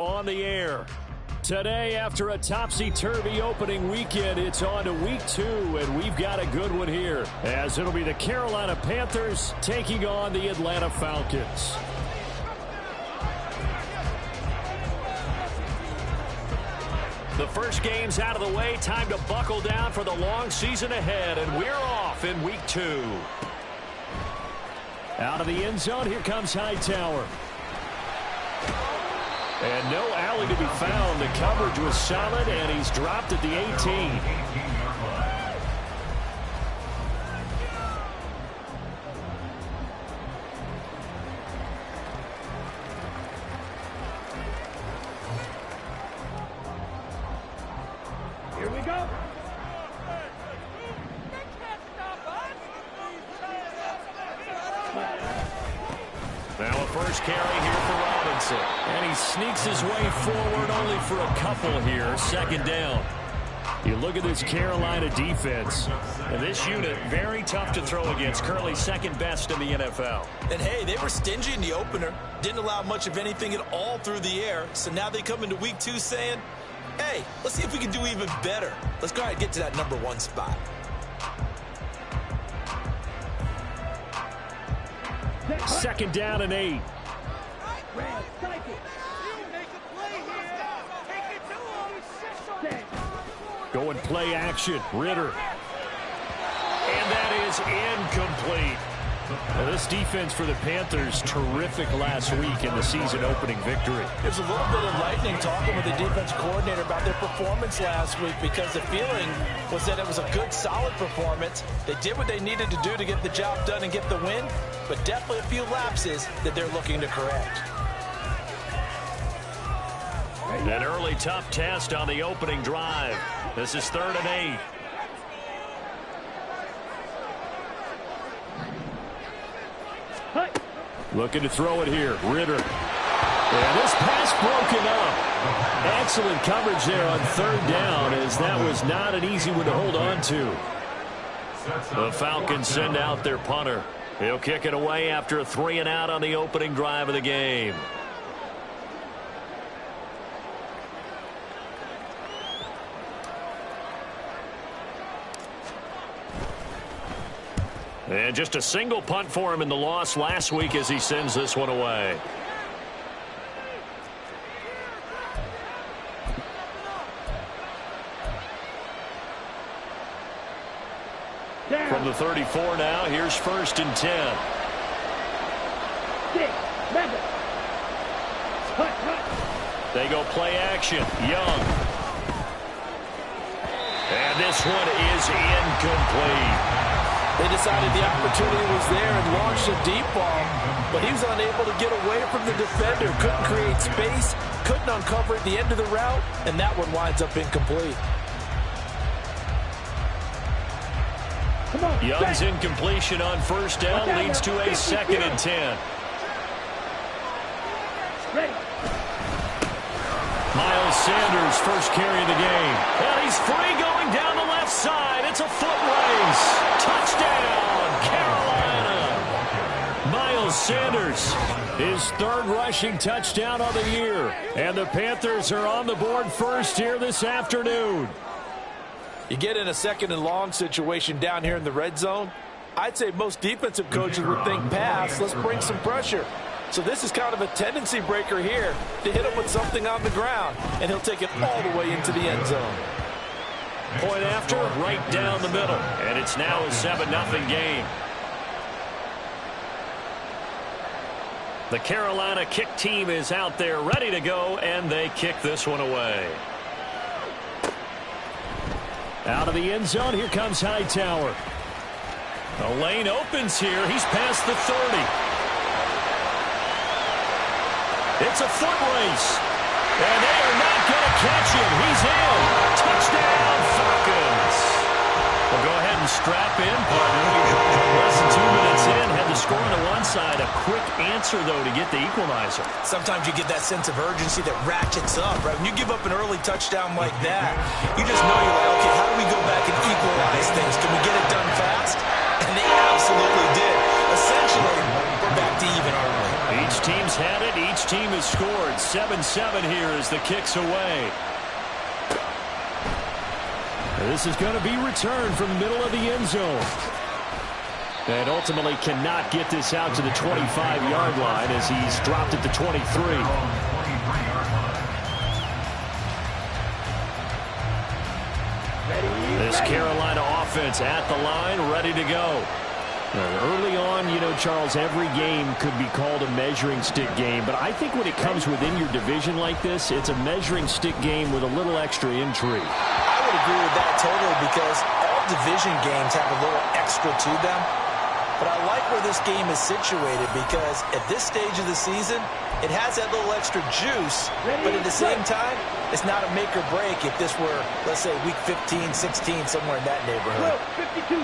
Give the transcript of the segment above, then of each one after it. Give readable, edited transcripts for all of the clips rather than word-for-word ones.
On the air. Today, after a topsy-turvy opening weekend, it's on to week 2, and we've got a good one here, as it'll be the Carolina Panthers taking on the Atlanta Falcons. The first game's out of the way. Time to buckle down for the long season ahead, and we're off in week 2. Out of the end zone, here comes Hightower. And no alley to be found. The coverage was solid, and he's dropped at the 18. Here we go. Now a first carry here for Robinson. And he sneaks his way forward only for a couple here. Second down. You look at this Carolina defense. And this unit, very tough to throw against. Currently second best in the NFL. And hey, they were stingy in the opener. Didn't allow much of anything at all through the air. So now they come into week 2 saying, hey, let's see if we can do even better. Let's go ahead and get to that number 1 spot. Second down and 8. Going play action. Ritter. And that is incomplete. Now this defense for the Panthers, terrific last week in the season-opening victory. There's a little bit of lightning talking with the defense coordinator about their performance last week, because the feeling was that it was a good, solid performance. They did what they needed to do to get the job done and get the win, but definitely a few lapses that they're looking to correct. An early tough test on the opening drive. This is 3rd and 8. Looking to throw it here. Ritter. And this pass broken up. Excellent coverage there on 3rd down, as that was not an easy one to hold on to. The Falcons send out their punter. He'll kick it away after a 3-and-out on the opening drive of the game. And just a single punt for him in the loss last week as he sends this one away. From the 34 now, here's 1st and 10. They go play action. Young. And this one is incomplete. They decided the opportunity was there and launched a deep ball, but he was unable to get away from the defender. Couldn't create space, couldn't uncover at the end of the route, and that one winds up incomplete. Young's incompletion on 1st down leads to a 2nd and 10. Miles Sanders, first carry of the game. And he's free going down the left side. It's a foot race. Touchdown, Carolina. Miles Sanders, his 3rd rushing touchdown of the year. And the Panthers are on the board first here this afternoon. You get in a 2nd and long situation down here in the red zone, I'd say most defensive coaches would think pass. Let's bring some pressure. So this is kind of a tendency breaker here to hit him with something on the ground, and he'll take it all the way into the end zone. Point after, right down the middle. And it's now a 7-0 game. The Carolina kick team is out there ready to go, and they kick this one away. Out of the end zone, here comes Hightower. The lane opens here. He's past the 30. It's a foot race. And they are not going to catch him. He's in. Touchdown, Falcons. Well, go ahead and strap in, partner. Less than 2 minutes in. Had the score on the one side. A quick answer, though, to get the equalizer. Sometimes you get that sense of urgency that ratchets up, right? When you give up an early touchdown like that, you just know you're like, okay, how do we go back and equalize things? Can we get it done fast? And they absolutely did. Essentially, we're back to even, aren't we? Each teams had it. Each team has scored. 7-7 here as the kick's away. This is going to be returned from the middle of the end zone. And ultimately cannot get this out to the 25-yard line as he's dropped at the 23. This Carolina offense at the line, ready to go. Early on, you know, Charles, every game could be called a measuring stick game. But I think when it comes within your division like this, it's a measuring stick game with a little extra intrigue. I would agree with that totally because all division games have a little extra to them. But I like where this game is situated because at this stage of the season, it has that little extra juice, but at the same time, it's not a make or break if this were, let's say, week 15, 16, somewhere in that neighborhood. 52.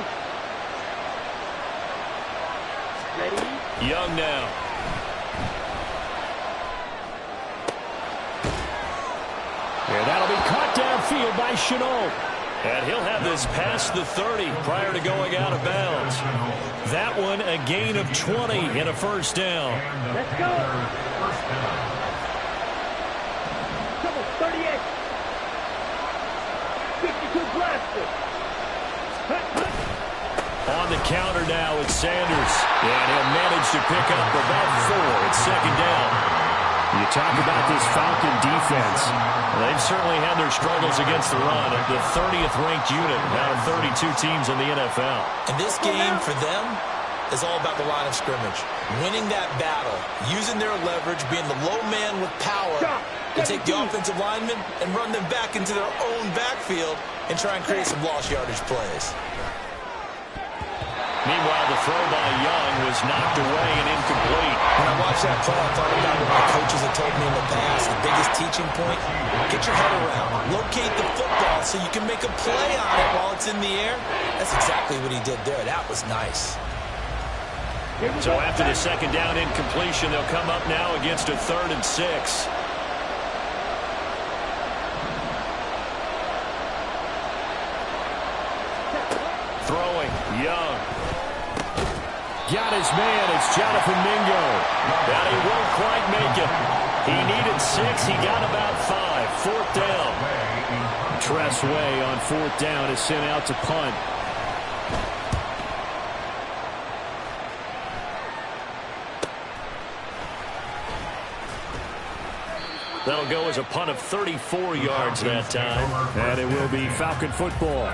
Ready? Young now. And that'll be caught downfield by Chenault. And he'll have this past the 30 prior to going out of bounds. That one a gain of 20 and a first down. Let's go. Come on, 38. 52 blaster. On the counter now, it's Sanders. And he'll manage to pick up about 4. It's second down. You talk about this Falcon defense. They've certainly had their struggles against the run. The 30th ranked unit out of 32 teams in the NFL. And this game for them is all about the line of scrimmage. Winning that battle, using their leverage, being the low man with power to take the offensive linemen and run them back into their own backfield and try and create some lost yardage plays. Meanwhile, the throw by Young was knocked away and incomplete. When I watched that play, I thought about what my coaches had told me in the past. The biggest teaching point, get your head around. Locate the football so you can make a play on it while it's in the air. That's exactly what he did there. That was nice. So after the second down incompletion, they'll come up now against a 3rd and 6. Throwing, Young. Got his man, it's Jonathan Mingo. But he won't quite make it. He needed 6, he got about 5. 4th down. Tress Way on 4th down is sent out to punt. That'll go as a punt of 34 yards that time. And it will be Falcon football.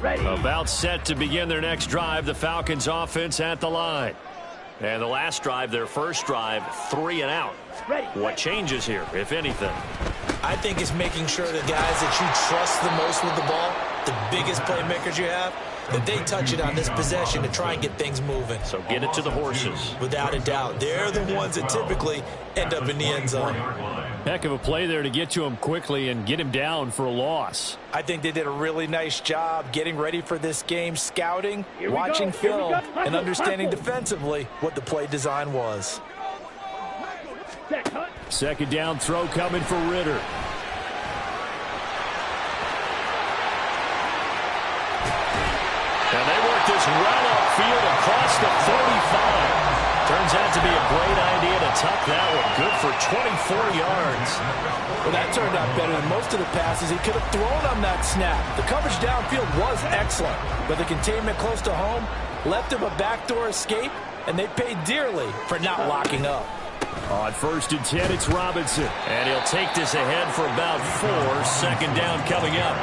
Ready. About set to begin their next drive, the Falcons offense at the line. And the last drive, their first drive, 3 and out. Ready. What changes here, if anything? I think it's making sure the guys that you trust the most with the ball, the biggest playmakers you have, that they touch it on this possession to try and get things moving. So get it to the horses. Without a doubt, they're the ones that typically end up in the end zone. Heck of a play there to get to him quickly and get him down for a loss. I think they did a really nice job getting ready for this game, scouting, watching film, and understanding defensively what the play design was. Second down throw coming for Ritter. And they work this well upfield across the 45. Turns out to be a great idea to tuck that one. Good for 24 yards. Well, that turned out better than most of the passes he could have thrown on that snap. The coverage downfield was excellent, but the containment close to home left him a backdoor escape, and they paid dearly for not locking up. On 1st and 10, it's Robinson. And he'll take this ahead for about 4. Second down coming up.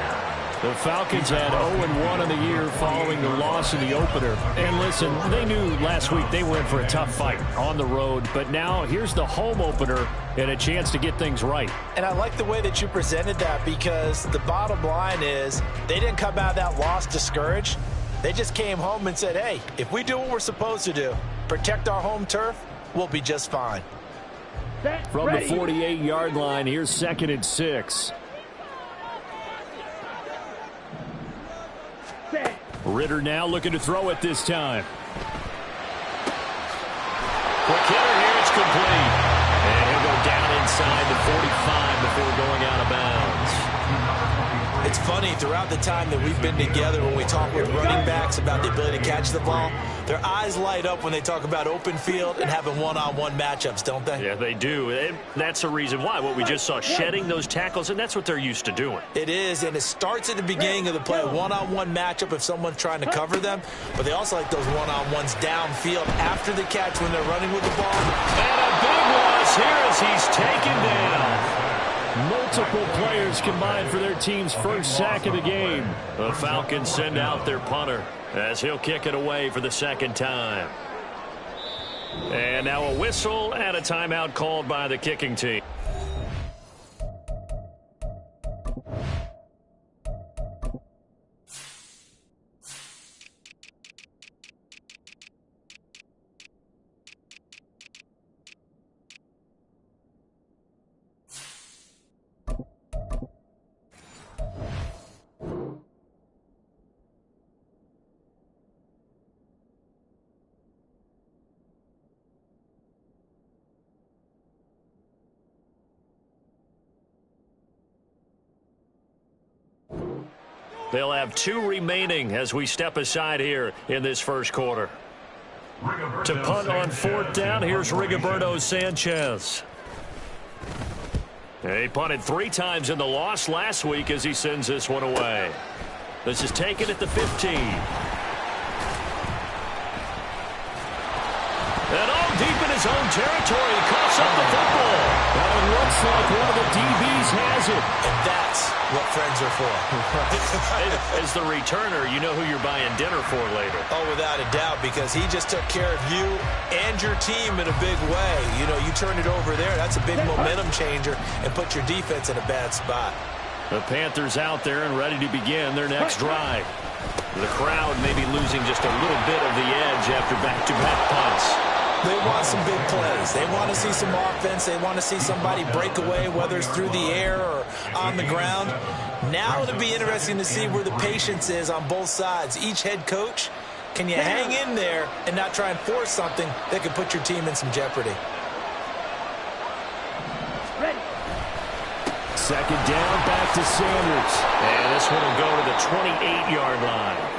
The Falcons had 0-1 on the year following the loss in the opener. And listen, they knew last week they were in for a tough fight on the road. But now here's the home opener and a chance to get things right. And I like the way that you presented that because the bottom line is they didn't come out of that loss discouraged. They just came home and said, hey, if we do what we're supposed to do, protect our home turf, we'll be just fine. From the 48-yard line, here's 2nd and 6. Ritter now looking to throw it this time. Quick hitter here, it's complete. And he'll go down inside the It's funny, throughout the time that we've been together, when we talk with running backs about the ability to catch the ball, their eyes light up when they talk about open field and having one-on-one matchups, don't they? Yeah, they do. And that's the reason why. What we just saw, shedding those tackles, and that's what they're used to doing. It is, and it starts at the beginning of the play, one-on-one matchup if someone's trying to cover them, but they also like those one-on-ones downfield after the catch when they're running with the ball. And a big loss here as he's taken down. Multiple players combined for their team's first sack of the game. The Falcons send out their punter as he'll kick it away for the second time. And now a whistle and a timeout called by the kicking team. They'll have 2 remaining as we step aside here in this first quarter. To punt on 4th down, here's Rigoberto Sanchez. He punted 3 times in the loss last week as he sends this one away. This is taken at the 15. And all deep in his own territory, he coughs up the football. Well, it looks like one of the DBs has it. And that's what friends are for. As the returner, you know who you're buying dinner for later. Oh, without a doubt, because he just took care of you and your team in a big way. You know, you turn it over there, that's a big momentum changer, and put your defense in a bad spot. The Panthers out there and ready to begin their next drive. The crowd may be losing just a little bit of the edge after back-to-back punts. They want some big plays. They want to see some offense. They want to see somebody break away, whether it's through the air or on the ground. Now it'll be interesting to see where the patience is on both sides. Each head coach, can you hang in there and not try and force something that could put your team in some jeopardy? Ready. Second down, back to Sanders. And this one will go to the 28-yard line.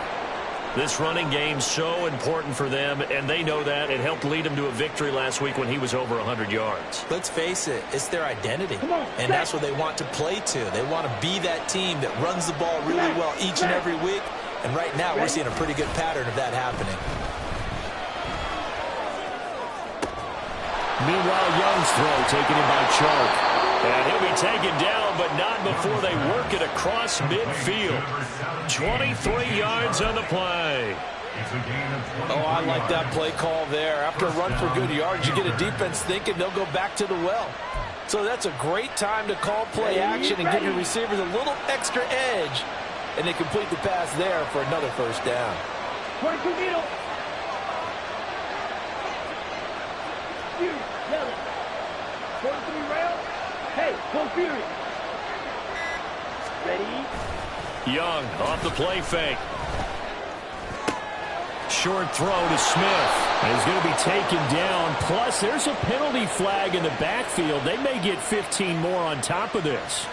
This running game's so important for them, and they know that. It helped lead them to a victory last week when he was over 100 yards. Let's face it, it's their identity, and that's what they want to play to. They want to be that team that runs the ball really well each and every week, and right now we're seeing a pretty good pattern of that happening. Meanwhile, Young's throw taken in by Chark. And he'll be taken down, but not before they work it across midfield. 23 yards on the play. Oh, I like that play call there. After a run for good yards, you get a defense thinking they'll go back to the well. So that's a great time to call play action and give your receivers a little extra edge. And they complete the pass there for another first down. 22 needle. Yellow. 43 rail. Hey, go Fury. Ready? Young off the play fake. Short throw to Smith. And he's going to be taken down. Plus, there's a penalty flag in the backfield. They may get 15 more on top of this.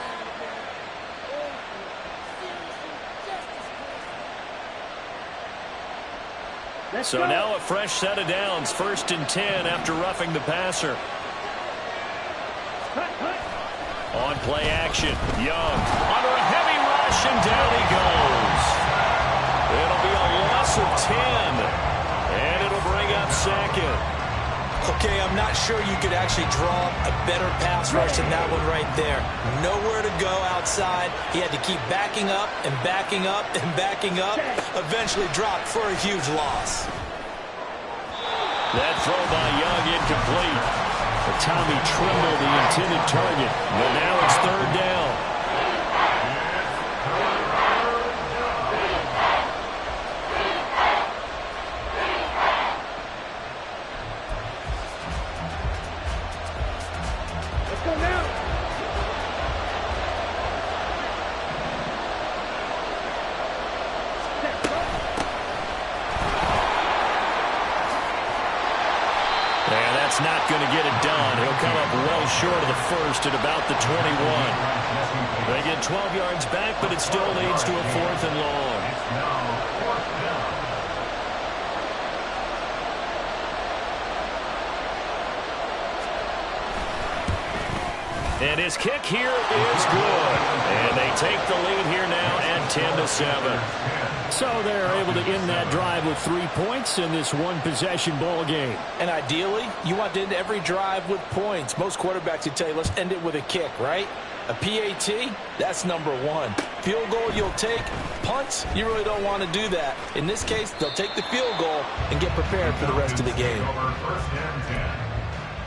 So now a fresh set of downs. 1st and 10 after roughing the passer. On play action, Young under a heavy rush, and down he goes. It'll be a loss of 10, and it'll bring up 2nd. Okay, I'm not sure you could actually draw a better pass rush than that one right there. Nowhere to go outside. He had to keep backing up and backing up and backing up. Eventually dropped for a huge loss. That throw by Young incomplete. But Tommy Tremble, the intended target. But now it's 3rd down. Let's go now. That's not going to get it done. He'll come up well short of the first at about the 21. They get 12 yards back, but it still leads to a 4th and long. And his kick here is good. And they take the lead here now at 10-7. So they're able to end that drive with 3 points in this one-possession ball game. And ideally, you want to end every drive with points. Most quarterbacks would tell you, let's end it with a kick, right? A PAT, that's number 1. Field goal you'll take. Punts, you really don't want to do that. In this case, they'll take the field goal and get prepared for the rest of the game. First and 10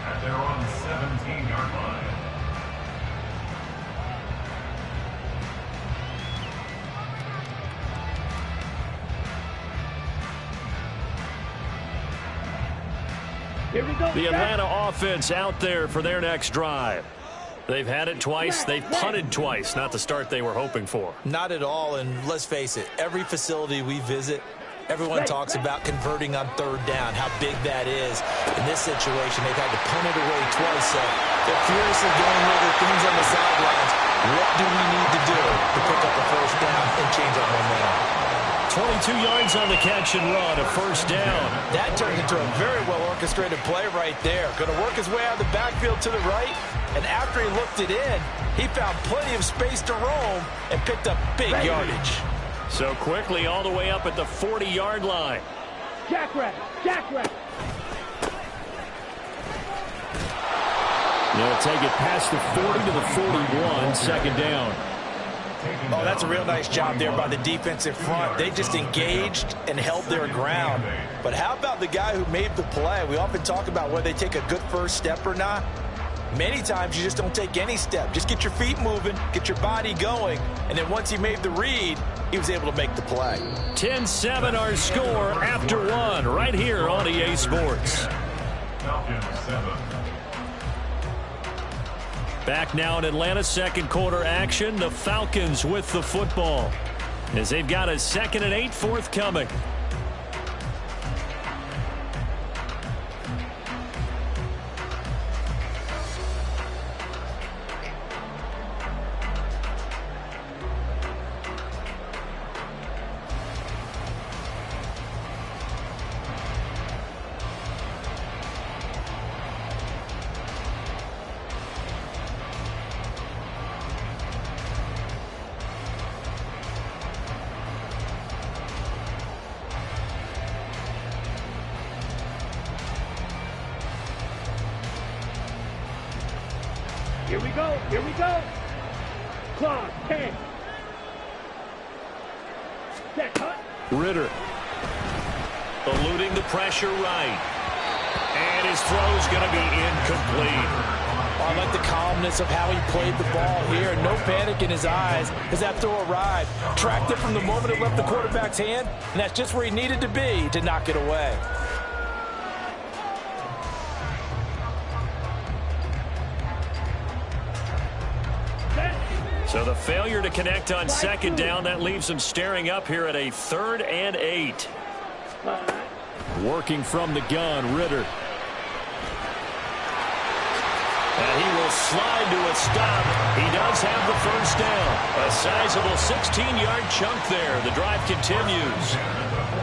at their own 17-yard line. Here we go. The Atlanta offense out there for their next drive. They've had it twice. They've punted twice. Not the start they were hoping for. Not at all, and let's face it, every facility we visit, everyone talks about converting on 3rd down, how big that is. In this situation, they've had to punt it away twice, so they're furiously going over things on the sidelines. What do we need to do to pick up a 1st down and change our momentum? 22 yards on the catch and run, a 1st down. That turned into a very well-orchestrated play right there. Going to work his way out of the backfield to the right, and after he looked it in, he found plenty of space to roam and picked up big yardage. So quickly all the way up at the 40-yard line. Jackrabbit, jackrabbit. They'll take it past the 40 to the 41, 2nd down. Oh, that's a real nice job there by the defensive front. They just engaged and held their ground. But how about the guy who made the play? We often talk about whether they take a good first step or not. Many times you just don't take any step. Just get your feet moving, get your body going, and then once he made the read, he was able to make the play. 10-7 our score after 1 right here on EA Sports. Falcons 7. Back now in Atlanta, 2nd quarter action. The Falcons with the football as they've got a 2nd and 8 forthcoming. Here we go. Here we go. Clock, 10. Set, cut. Ritter eluding the pressure right. And his throw's going to be incomplete. I like the calmness of how he played the ball here. No panic in his eyes as that throw arrived. Tracked it from the moment it left the quarterback's hand, and that's just where he needed to be to knock it away. So the failure to connect on 2nd down, that leaves him staring up here at a 3rd and 8. Working from the gun, Ritter. And he will slide to a stop. He does have the 1st down. A sizable 16-yard chunk there. The drive continues.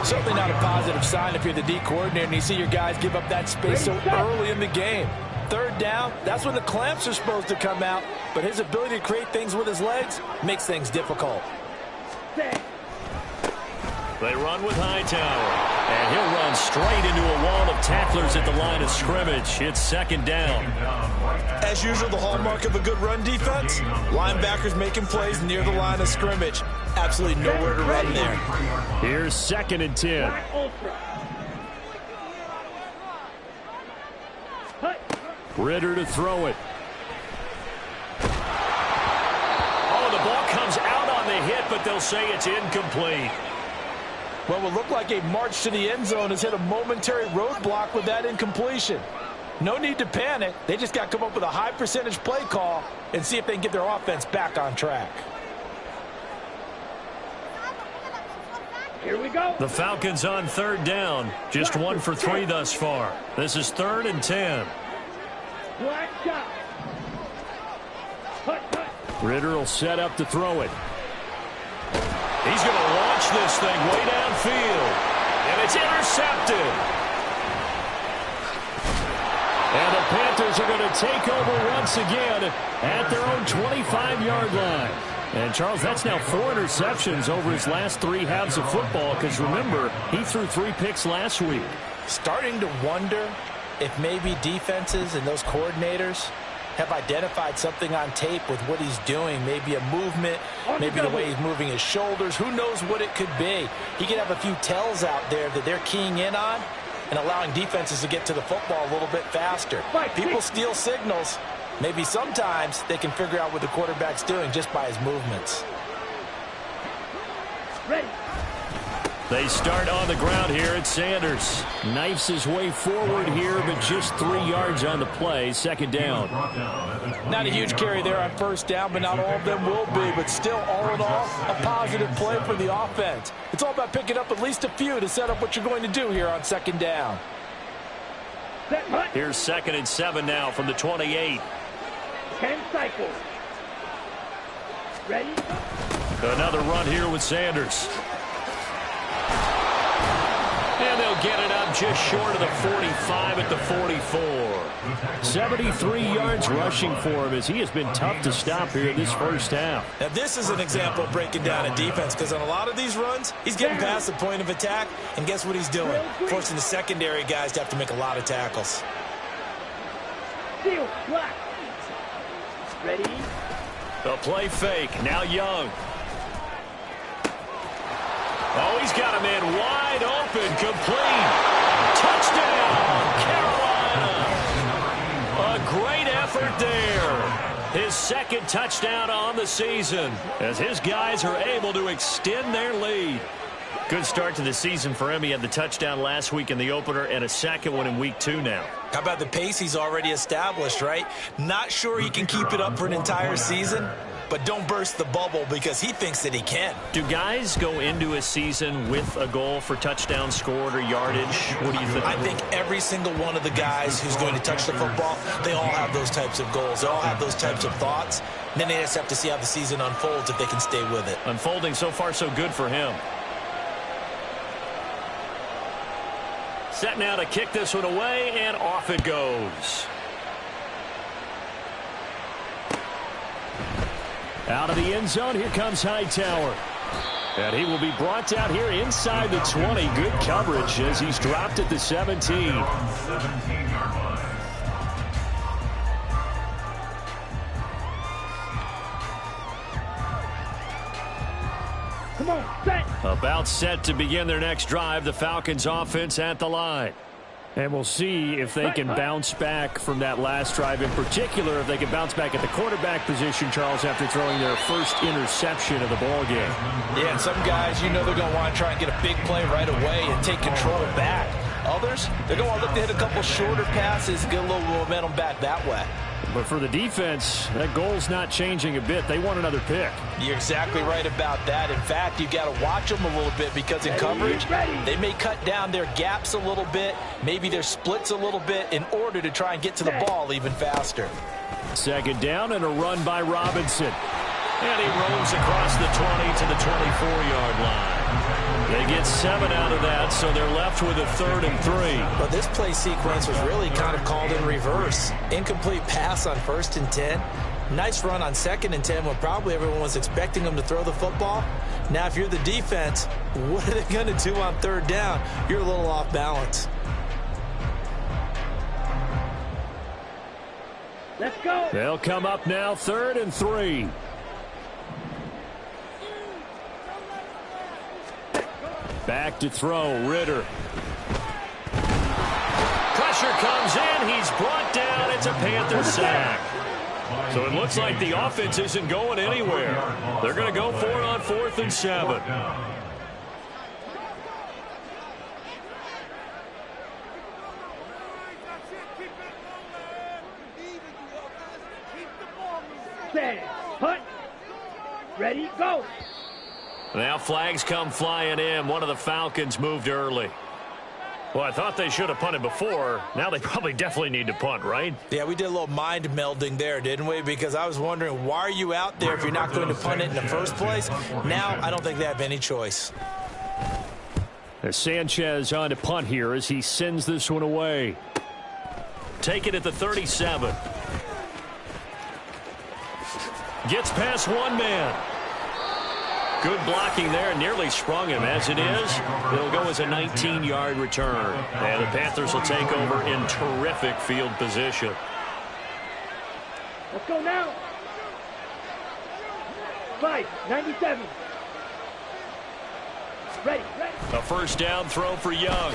Certainly not a positive sign if you're the D coordinator and you see your guys give up that space so early in the game. 3rd down, that's when the clamps are supposed to come out, but his ability to create things with his legs makes things difficult. They run with Hightower, and he'll run straight into a wall of tacklers at the line of scrimmage. It's 2nd down. As usual, the hallmark of a good run defense, linebackers making plays near the line of scrimmage. Absolutely nowhere to run there. Here's 2nd and 10. Ritter to throw it. Oh, the ball comes out on the hit, but they'll say it's incomplete. What will look like a march to the end zone has hit a momentary roadblock with that incompletion. No need to panic. They just got to come up with a high percentage play call and see if they can get their offense back on track. Here we go. The Falcons on 3rd down. Just 1 for 3 thus far. This is 3rd and 10. Black shot. Hut, hut. Ritter will set up to throw it. He's going to launch this thing way downfield. And it's intercepted. And the Panthers are going to take over once again at their own 25-yard line. And, Charles, that's now 4 interceptions over his last 3 halves of football because, remember, he threw 3 picks last week. Starting to wonder if maybe defenses and those coordinators have identified something on tape with what he's doing. Maybe a movement, maybe the way he's moving his shoulders. Who knows what it could be? He could have a few tells out there that they're keying in on and allowing defenses to get to the football a little bit faster. People steal signals. Maybe sometimes they can figure out what the quarterback's doing just by his movements. Ready. They start on the ground here at Sanders. Knifes his way forward here, but just 3 yards on the play. Second down. Not a huge carry there on first down, but not all of them will be. But still, all in all, a positive play for the offense. It's all about picking up at least a few to set up what you're going to do here on second down. Here's 2nd and 7 now from the 28. 10 cycles. Ready? Another run here with Sanders. And they'll get it up just short of the 45 at the 44. 73 yards rushing for him as he has been tough to stop here in this first half. Now, this is an example of breaking down a defense because on a lot of these runs, he's getting past the point of attack, and guess what he's doing? Forcing the secondary guys to have to make a lot of tackles. Steel, black. Ready? The play fake. Now Young. Oh, he's got him in wide open. Complete. Touchdown, Carolina. A great effort there. His 2nd touchdown on the season as his guys are able to extend their lead. Good start to the season for him. He had the touchdown last week in the opener and a 2nd one in week 2 now. How about the pace he's already established, right? Not sure he can keep it up for an entire season, but don't burst the bubble because he thinks that he can. Do guys go into a season with a goal for touchdown scored or yardage? What do you think? I think every single one of the guys who's going to touch the football, they all have those types of goals. They all have those types of thoughts. And then they just have to see how the season unfolds if they can stay with it. Unfolding so far so good for him. Set now to kick this one away, and off it goes. Out of the end zone, here comes Hightower. And he will be brought down here inside the 20. Good coverage as he's dropped at the 17. Come on, set. About set to begin their next drive. The Falcons offense at the line. And we'll see if they can bounce back from that last drive. In particular, if they can bounce back at the quarterback position, Charles, after throwing their first interception of the ball game. Yeah, and some guys, you know they're going to want to try and get a big play right away and take control back. Others, they're going to look to hit a couple shorter passes, get a little momentum back that way. But for the defense, that goal's not changing a bit. They want another pick. You're exactly right about that. In fact, you've got to watch them a little bit because in coverage, they may cut down their gaps a little bit, maybe their splits a little bit in order to try and get to the ball even faster. 2nd down and a run by Robinson. And he rolls across the 20 to the 24-yard line. They get 7 out of that, so they're left with a 3rd and 3. But this play sequence was really kind of called in reverse. Incomplete pass on 1st and 10. Nice run on 2nd and 10 when probably everyone was expecting them to throw the football. Now, if you're the defense, what are they going to do on 3rd down? You're a little off balance. Let's go. They'll come up now, 3rd and 3. Back to throw, Ritter. Pressure comes in, he's brought down, it's a Panther sack. So it looks like the offense isn't going anywhere. They're going to go for it on 4th and 7. Set. Hut. Ready, go. Now flags come flying in. One of the Falcons moved early. Well, I thought they should have punted before. Now they probably definitely need to punt, right? Yeah, we did a little mind melding there, didn't we? Because I was wondering, why are you out there if you're not going to punt it in the first place? Now, I don't think they have any choice. As Sanchez on to punt here as he sends this one away. Take it at the 37. Gets past one man. Good blocking there, nearly sprung him. As it is, it'll go as a 19-yard return. And the Panthers will take over in terrific field position. Let's go now. 5-97. Ready. A first down throw for Young.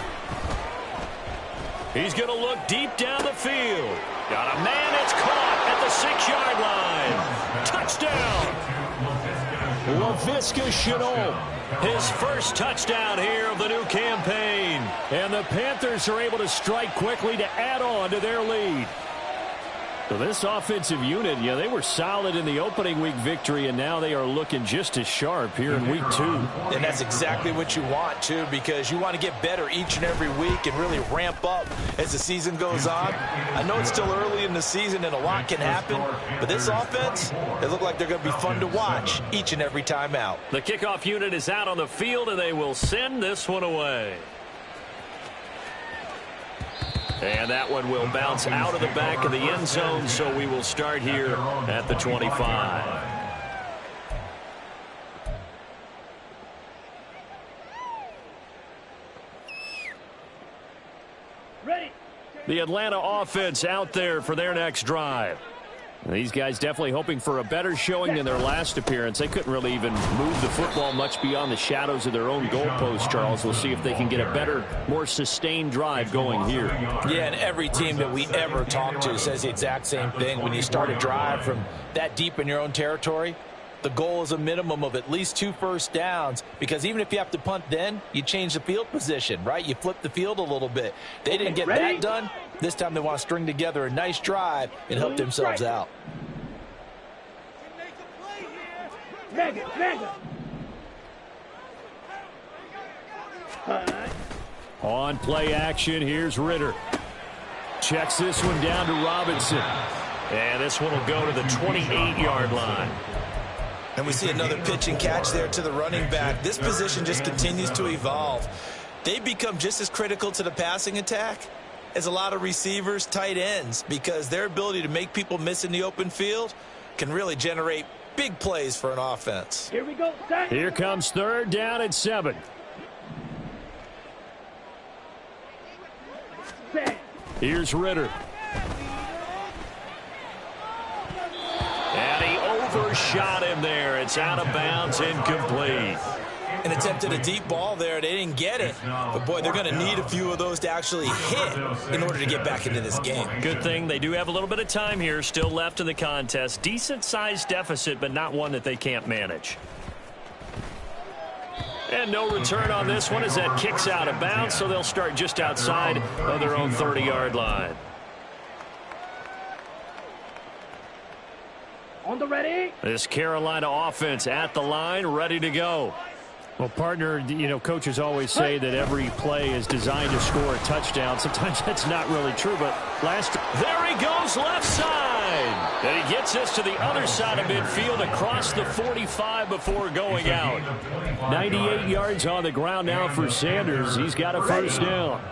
He's going to look deep down the field. Got a man, it's caught at the 6-yard line. Touchdown. LaVisca Chenault, his first touchdown here of the new campaign. And the Panthers are able to strike quickly to add on to their lead. So this offensive unit, they were solid in the opening week victory, and now they are looking just as sharp here in week 2. And that's exactly what you want, too, because you want to get better each and every week and really ramp up as the season goes on. I know it's still early in the season and a lot can happen, but this offense, they look like they're going to be fun to watch each and every time out. The kickoff unit is out on the field, and they will send this one away. And that one will bounce out of the back of the end zone, so we will start here at the 25. Ready. The Atlanta offense out there for their next drive. These guys definitely hoping for a better showing than their last appearance. They couldn't really even move the football much beyond the shadows of their own goalpost, Charles. We'll see if they can get a better, more sustained drive going here. Yeah, and every team that we ever talk to says the exact same thing. When you start a drive from that deep in your own territory, the goal is a minimum of at least 2 first downs, because even if you have to punt then, you change the field position, right? You flip the field a little bit. They didn't get that done. This time they want to string together a nice drive and help themselves out. Mega. On play action, here's Ritter. Checks this one down to Robinson. And this one will go to the 28-yard line. And we see another pitch and catch there to the running back. This position just continues to evolve. They become just as critical to the passing attack as a lot of receivers, tight ends, because their ability to make people miss in the open field can really generate big plays for an offense. Here we go. Here comes third down and 7. Here's Ritter. And he overshot him there. It's out of bounds, incomplete. And attempted a deep ball there. They didn't get it. But, boy, they're going to need a few of those to actually hit in order to get back into this game. Good thing they do have a little bit of time here still left in the contest. Decent-sized deficit, but not one that they can't manage. And no return on this one as that kicks out of bounds, so they'll start just outside of their own 30-yard line. On the ready. This Carolina offense at the line, ready to go. Well, partner, coaches always say that every play is designed to score a touchdown. Sometimes that's not really true, but there he goes left side. And he gets us to the other side of midfield across the 45 before going out. 98 yards on the ground now for Sanders. He's got a first down.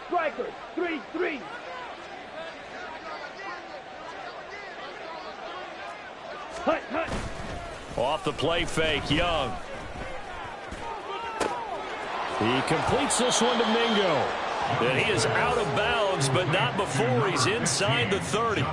Strikers, 3-3. Hut. Off the play fake, Young. He completes this one to Mingo. And he is out of bounds, but not before he's inside the 30.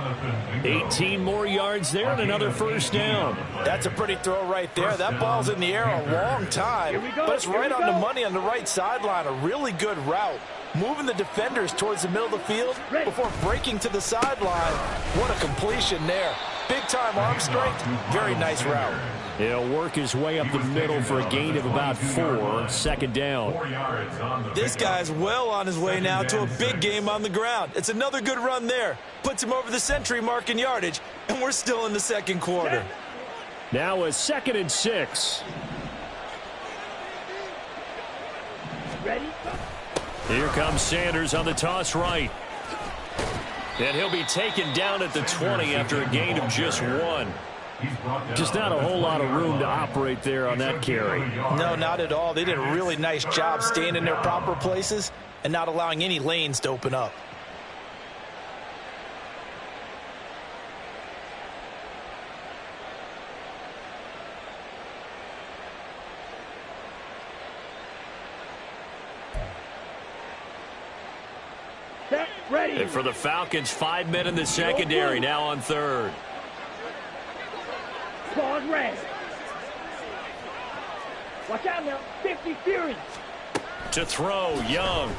18 more yards there and another first down. That's a pretty throw right there. That ball's in the air a long time, but it's right on the money on the right sideline. A really good route. Moving the defenders towards the middle of the field before breaking to the sideline. What a completion there. Big-time arm strength. Very nice route. He'll work his way up the middle for a gain of about 4. Second down. This guy's well on his way now to a big game on the ground. It's another good run there. Puts him over the century mark in yardage, and we're still in the second quarter. Now a 2nd and 6. Ready? Here comes Sanders on the toss right. And he'll be taken down at the 20 after a gain of just 1. Just not a whole lot of room to operate there on that carry. No, not at all. They did a really nice job staying in their proper places and not allowing any lanes to open up. Set. Ready. And for the Falcons, 5 men in the secondary, now on third. Ball's red. Watch out now. 50 Fury. To throw, Young.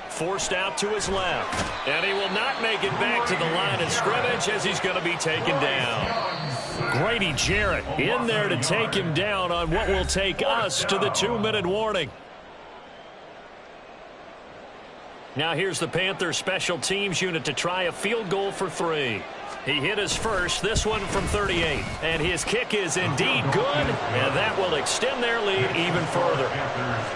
Forced out to his left. And he will not make it back to the line of scrimmage as he's going to be taken down. Grady Jarrett in there to take him down on what will take us to the 2-minute warning. Now here's the Panthers special teams unit to try a field goal for 3. He hit his first, this one from 38. And his kick is indeed good, and that will extend their lead even further.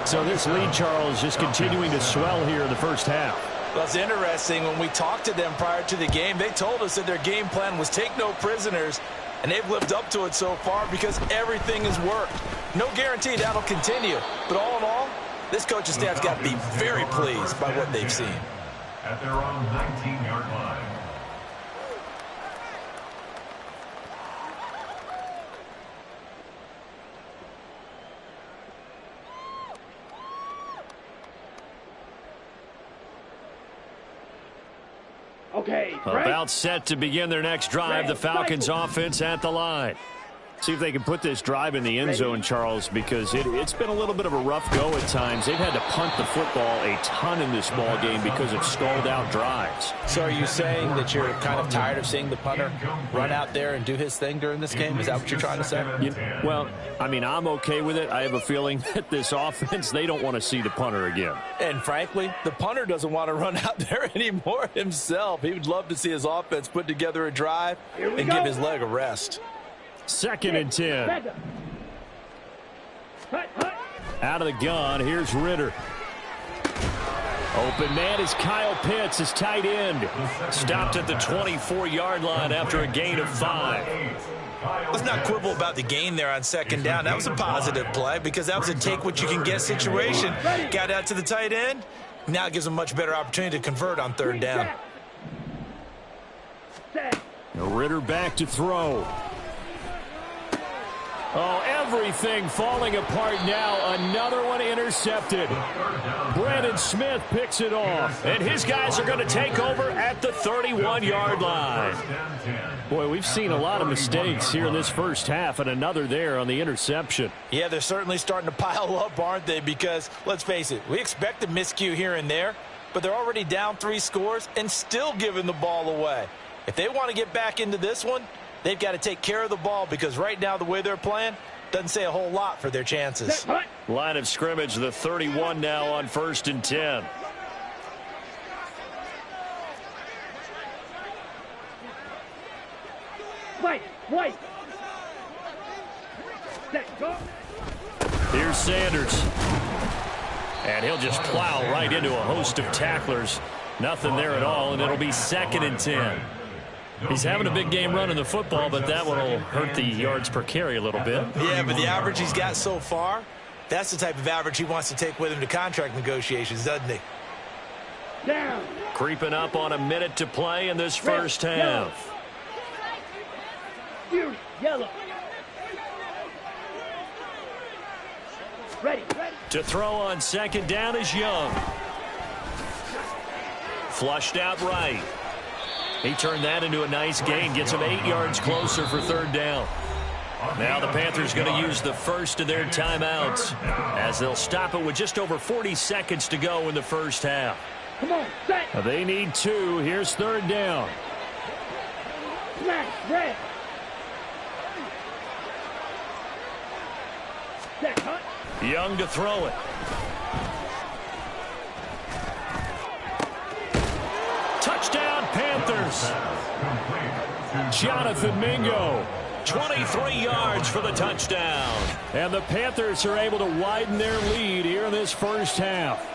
So this lead, Charles, just continuing to swell here in the first half. Well, it's interesting. When we talked to them prior to the game, they told us that their game plan was take no prisoners, and they've lived up to it so far because everything has worked. No guarantee that'll continue, but all in all, this coaching staff's got to be very pleased by what they've seen. At their own 19-yard line. Okay. Right. About set to begin their next drive, the Falcons offense at the line. See if they can put this drive in the end zone, Charles, because it's been a little bit of a rough go at times. They've had to punt the football a ton in this ball game because of stalled out drives. So are you saying that you're kind of tired of seeing the punter run out there and do his thing during this game? Is that what you're trying to say? Well, I mean, I'm okay with it. I have a feeling that this offense, they don't want to see the punter again. And frankly, the punter doesn't want to run out there anymore himself. He would love to see his offense put together a drive and give his leg a rest. 2nd and 10. Out of the gun, here's Ritter. Open man is Kyle Pitts, his tight end. Stopped at the 24-yard line after a gain of 5. Let's not quibble about the gain there on 2nd down. That was a positive play because that was a take-what-you-can-get situation. Got out to the tight end. Now it gives him a much better opportunity to convert on 3rd down. Ritter back to throw. Oh, everything falling apart now. Another one intercepted. Brandon Smith picks it off. And his guys are going to take over at the 31-yard line. Boy, we've seen a lot of mistakes here in this first half, and another there on the interception. Yeah, they're certainly starting to pile up, aren't they? Because, let's face it, we expected miscue here and there, but they're already down 3 scores and still giving the ball away. If they want to get back into this one, they've got to take care of the ball because right now the way they're playing doesn't say a whole lot for their chances. Line of scrimmage, the 31 now on 1st and 10. Wait. Here's Sanders. And he'll just plow right into a host of tacklers. Nothing there at all, and it'll be 2nd and 10. He's having a big game running the football, but that one will hurt the yards per carry a little bit. Yeah, but the average he's got so far, that's the type of average he wants to take with him to contract negotiations, doesn't he? Down. Creeping up on a minute to play in this first half. Fury. Yellow. Ready. To throw on 2nd down is Young. Flushed out right. He turned that into a nice gain. Gets him 8 yards closer for 3rd down. Now the Panthers going to use the first of their timeouts as they'll stop it with just over 40 seconds to go in the first half. Come on, set. They need 2. Here's 3rd down. Smash. Red. Set. Hunt. Young to throw it. Touchdown, Panthers. Jonathan Mingo 23 yards for the touchdown. And the Panthers are able to widen their lead here in this first half.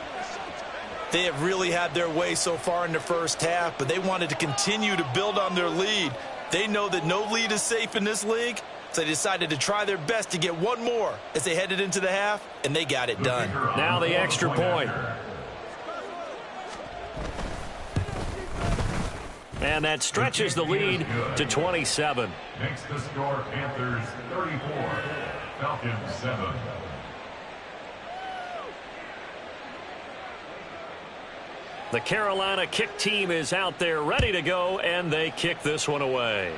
They have really had their way so far in the first half, but they wanted to continue to build on their lead. They know that no lead is safe in this league, so they decided to try their best to get one more as they headed into the half, and they got it done. Now the extra point. And that stretches the lead to 27. Makes the score Panthers 34, Falcons 7. The Carolina kick team is out there ready to go, and they kick this one away.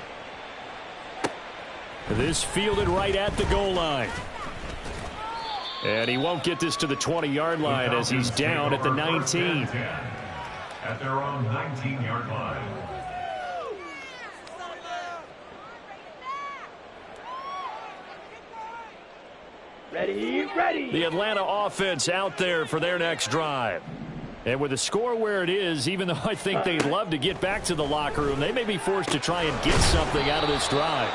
This fielded right at the goal line. And he won't get this to the 20-yard line as he's down at the 19. At their own 19-yard line. Ready. The Atlanta offense out there for their next drive. And with the score where it is, even though I think they'd love to get back to the locker room, they may be forced to try and get something out of this drive.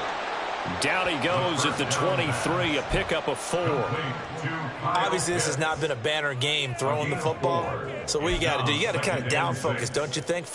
Down he goes at the 23, a pickup of 4. Obviously, this has not been a banner game throwing the football. So what you got to do, you got to kind of down focus, don't you think?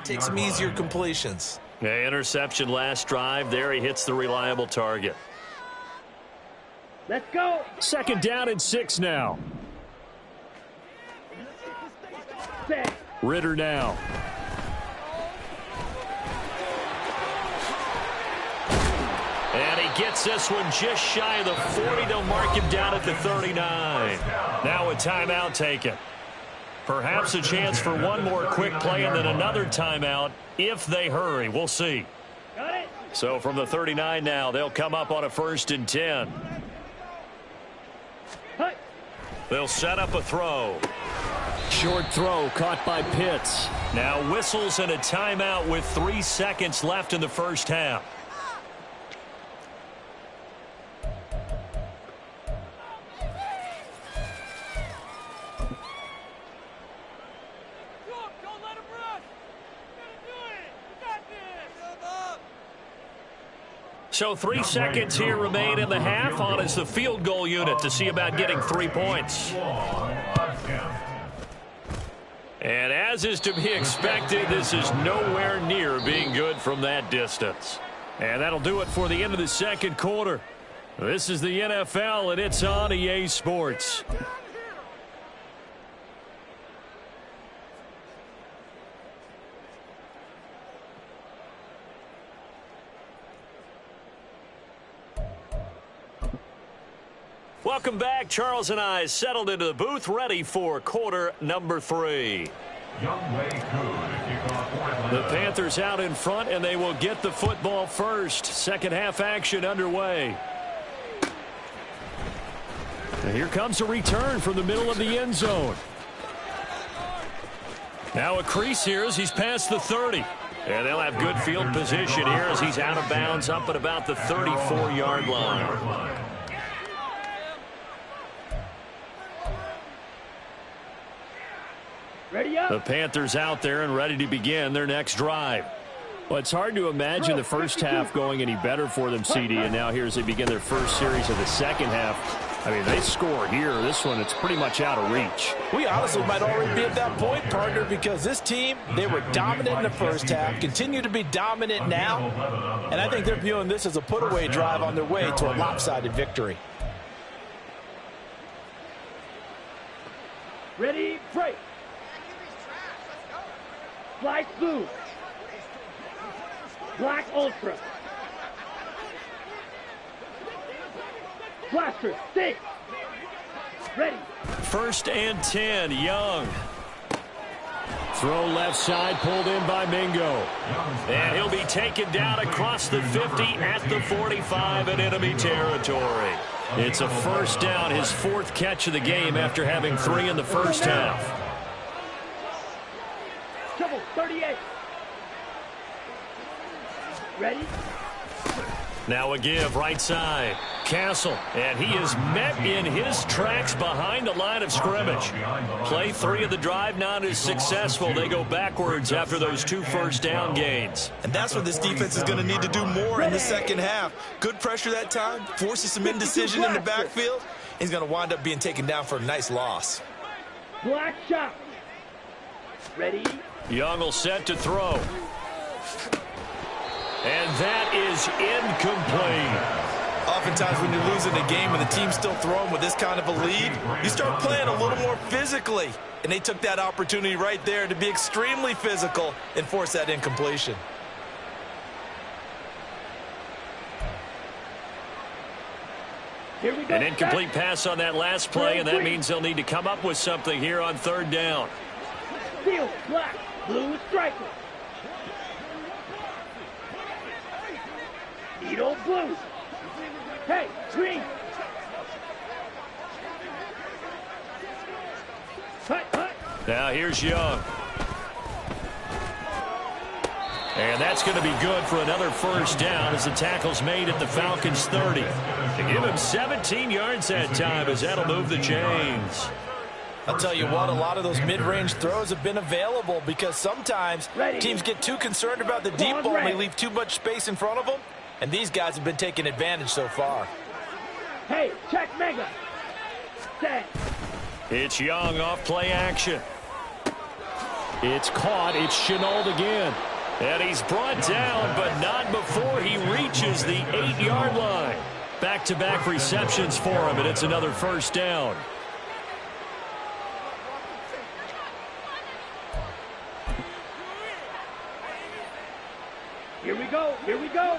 Take some easier completions. Yeah, interception last drive. There he hits the reliable target. Let's go. Second down and 6 now. Set. Ritter now. And he gets this one just shy of the 40. They'll mark him down at the 39. Now a timeout taken. Perhaps a chance for one more quick play and then another timeout if they hurry. We'll see. Got it. So from the 39 now, they'll come up on a 1st and 10. Hut. They'll set up a throw. Short throw caught by Pitts. Now whistles and a timeout with 3 seconds left in the first half. So 3 seconds here remain in the half. On is the field goal unit to see about getting 3 points. And as is to be expected, this is nowhere near being good from that distance. And that'll do it for the end of the second quarter. This is the NFL, and it's on EA Sports. Welcome back. Charles and I settled into the booth, ready for quarter number 3. The Panthers out in front, and they will get the football first. Second half action underway. And here comes a return from the middle of the end zone. Now a crease here as he's past the 30. And they'll have good field position here as he's out of bounds up at about the 34-yard line. Ready up. The Panthers out there and ready to begin their next drive. Well, it's hard to imagine the first half going any better for them, CD, and now here as they begin their first series of the second half. I mean, they score here. This one, it's pretty much out of reach. We honestly might already be at that point, partner, because this team, they were dominant in the first half, continue to be dominant now, and I think they're viewing this as a put-away drive on their way to a lopsided victory. Ready, break. Slice blue. Black Ultra. Blaster, stick. Ready. 1st and 10, Young. Throw left side, pulled in by Mingo. And he'll be taken down across the 50 at the 45 in enemy territory. It's a first down, his 4th catch of the game after having 3 in the first half. Trouble, 38. Ready? Now a give, right side. Castle, and he is met in his tracks behind the line of scrimmage. Play 3 of the drive not as successful. They go backwards after those 2 first down gains. And that's what this defense is going to need to do more in the second half. Good pressure that time, forces some indecision in the backfield. He's going to wind up being taken down for a nice loss. Black shot. Ready? Young will set to throw. And that is incomplete. Oftentimes when you're losing a game and the team's still throwing with this kind of a lead, you start playing a little more physically. And they took that opportunity right there to be extremely physical and force that incompletion. Here we go. An incomplete pass on that last play, and that means they'll need to come up with something here on 3rd down. Steel, black, blue, striker. Needle, blue. Hey, green. Hut, hut. Now here's Young. And that's going to be good for another first down as the tackle's made at the Falcons' 30. To give him 17 yards that time as that'll move the chains. I'll tell you what, a lot of those mid-range throws have been available because sometimes teams get too concerned about the deep ball and they leave too much space in front of them. And these guys have been taking advantage so far. Hey, check mega. Set. It's Young off play action. It's caught. It's Chenault again. And he's brought down, but not before he reaches the 8-yard line. Back-to-back receptions for him, and it's another first down. Here we go. Here we go.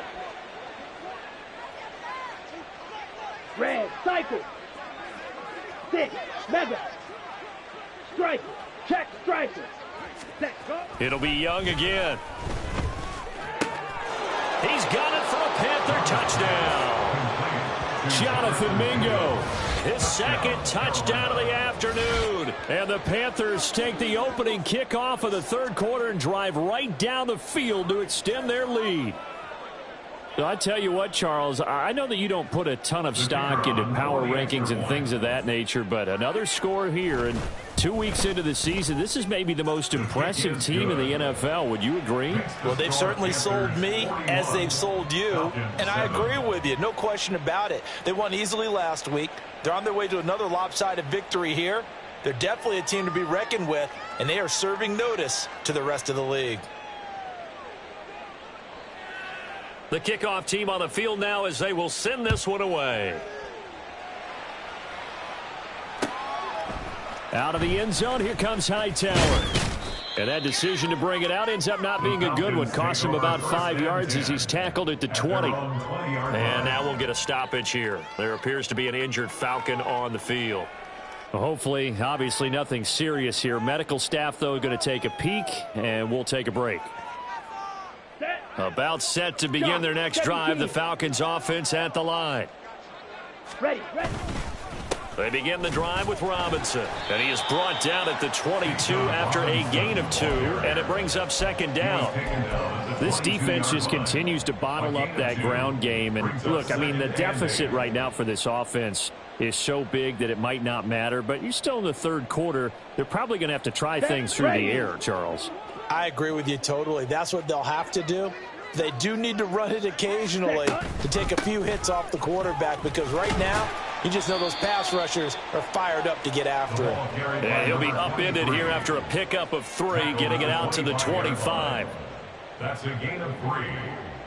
Red, cycle. 6, mega. Striker, check striker. Set, go. It'll be Young again. He's got it for a Panther touchdown. Jonathan Mingo, his 2nd touchdown of the afternoon. And the Panthers take the opening kickoff of the 3rd quarter and drive right down the field to extend their lead. I tell you what, Charles, I know that you don't put a ton of stock into power rankings and things of that nature, but another score here, and 2 weeks into the season, this is maybe the most impressive team in the NFL. Would you agree? Well, they've certainly sold me as they've sold you, and I agree with you, no question about it. They won easily last week. They're on their way to another lopsided victory here. They're definitely a team to be reckoned with, and they are serving notice to the rest of the league. The kickoff team on the field now as they will send this one away. Out of the end zone, here comes Hightower. And that decision to bring it out ends up not being a good one. Costs him about 5 yards as he's tackled at the 20. And now we'll get a stoppage here. There appears to be an injured Falcon on the field. Well, hopefully, obviously nothing serious here. Medical staff, though, going to take a peek, and we'll take a break. About set to begin their next drive, the Falcons offense at the line. Ready, ready. They begin the drive with Robinson, and he is brought down at the 22 after a gain of 2, and it brings up 2nd down. This defense just continues to bottle up that ground game, and look, I mean, the deficit right now for this offense is so big that it might not matter, but you're still in the 3rd quarter. They're probably going to have to try things through the air, Charles. I agree with you totally. That's what they'll have to do. They do need to run it occasionally to take a few hits off the quarterback because right now, you just know those pass rushers are fired up to get after it. And he'll be upended here after a pickup of 3, getting it out to the 25. That's a gain of 3.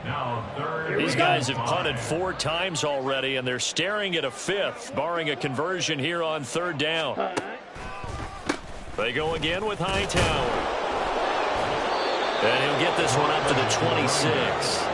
Now 3rd. These guys have punted 4 times already, and they're staring at a 5th, barring a conversion here on 3rd down. They go again with Hightower. And he'll get this one up to the 26.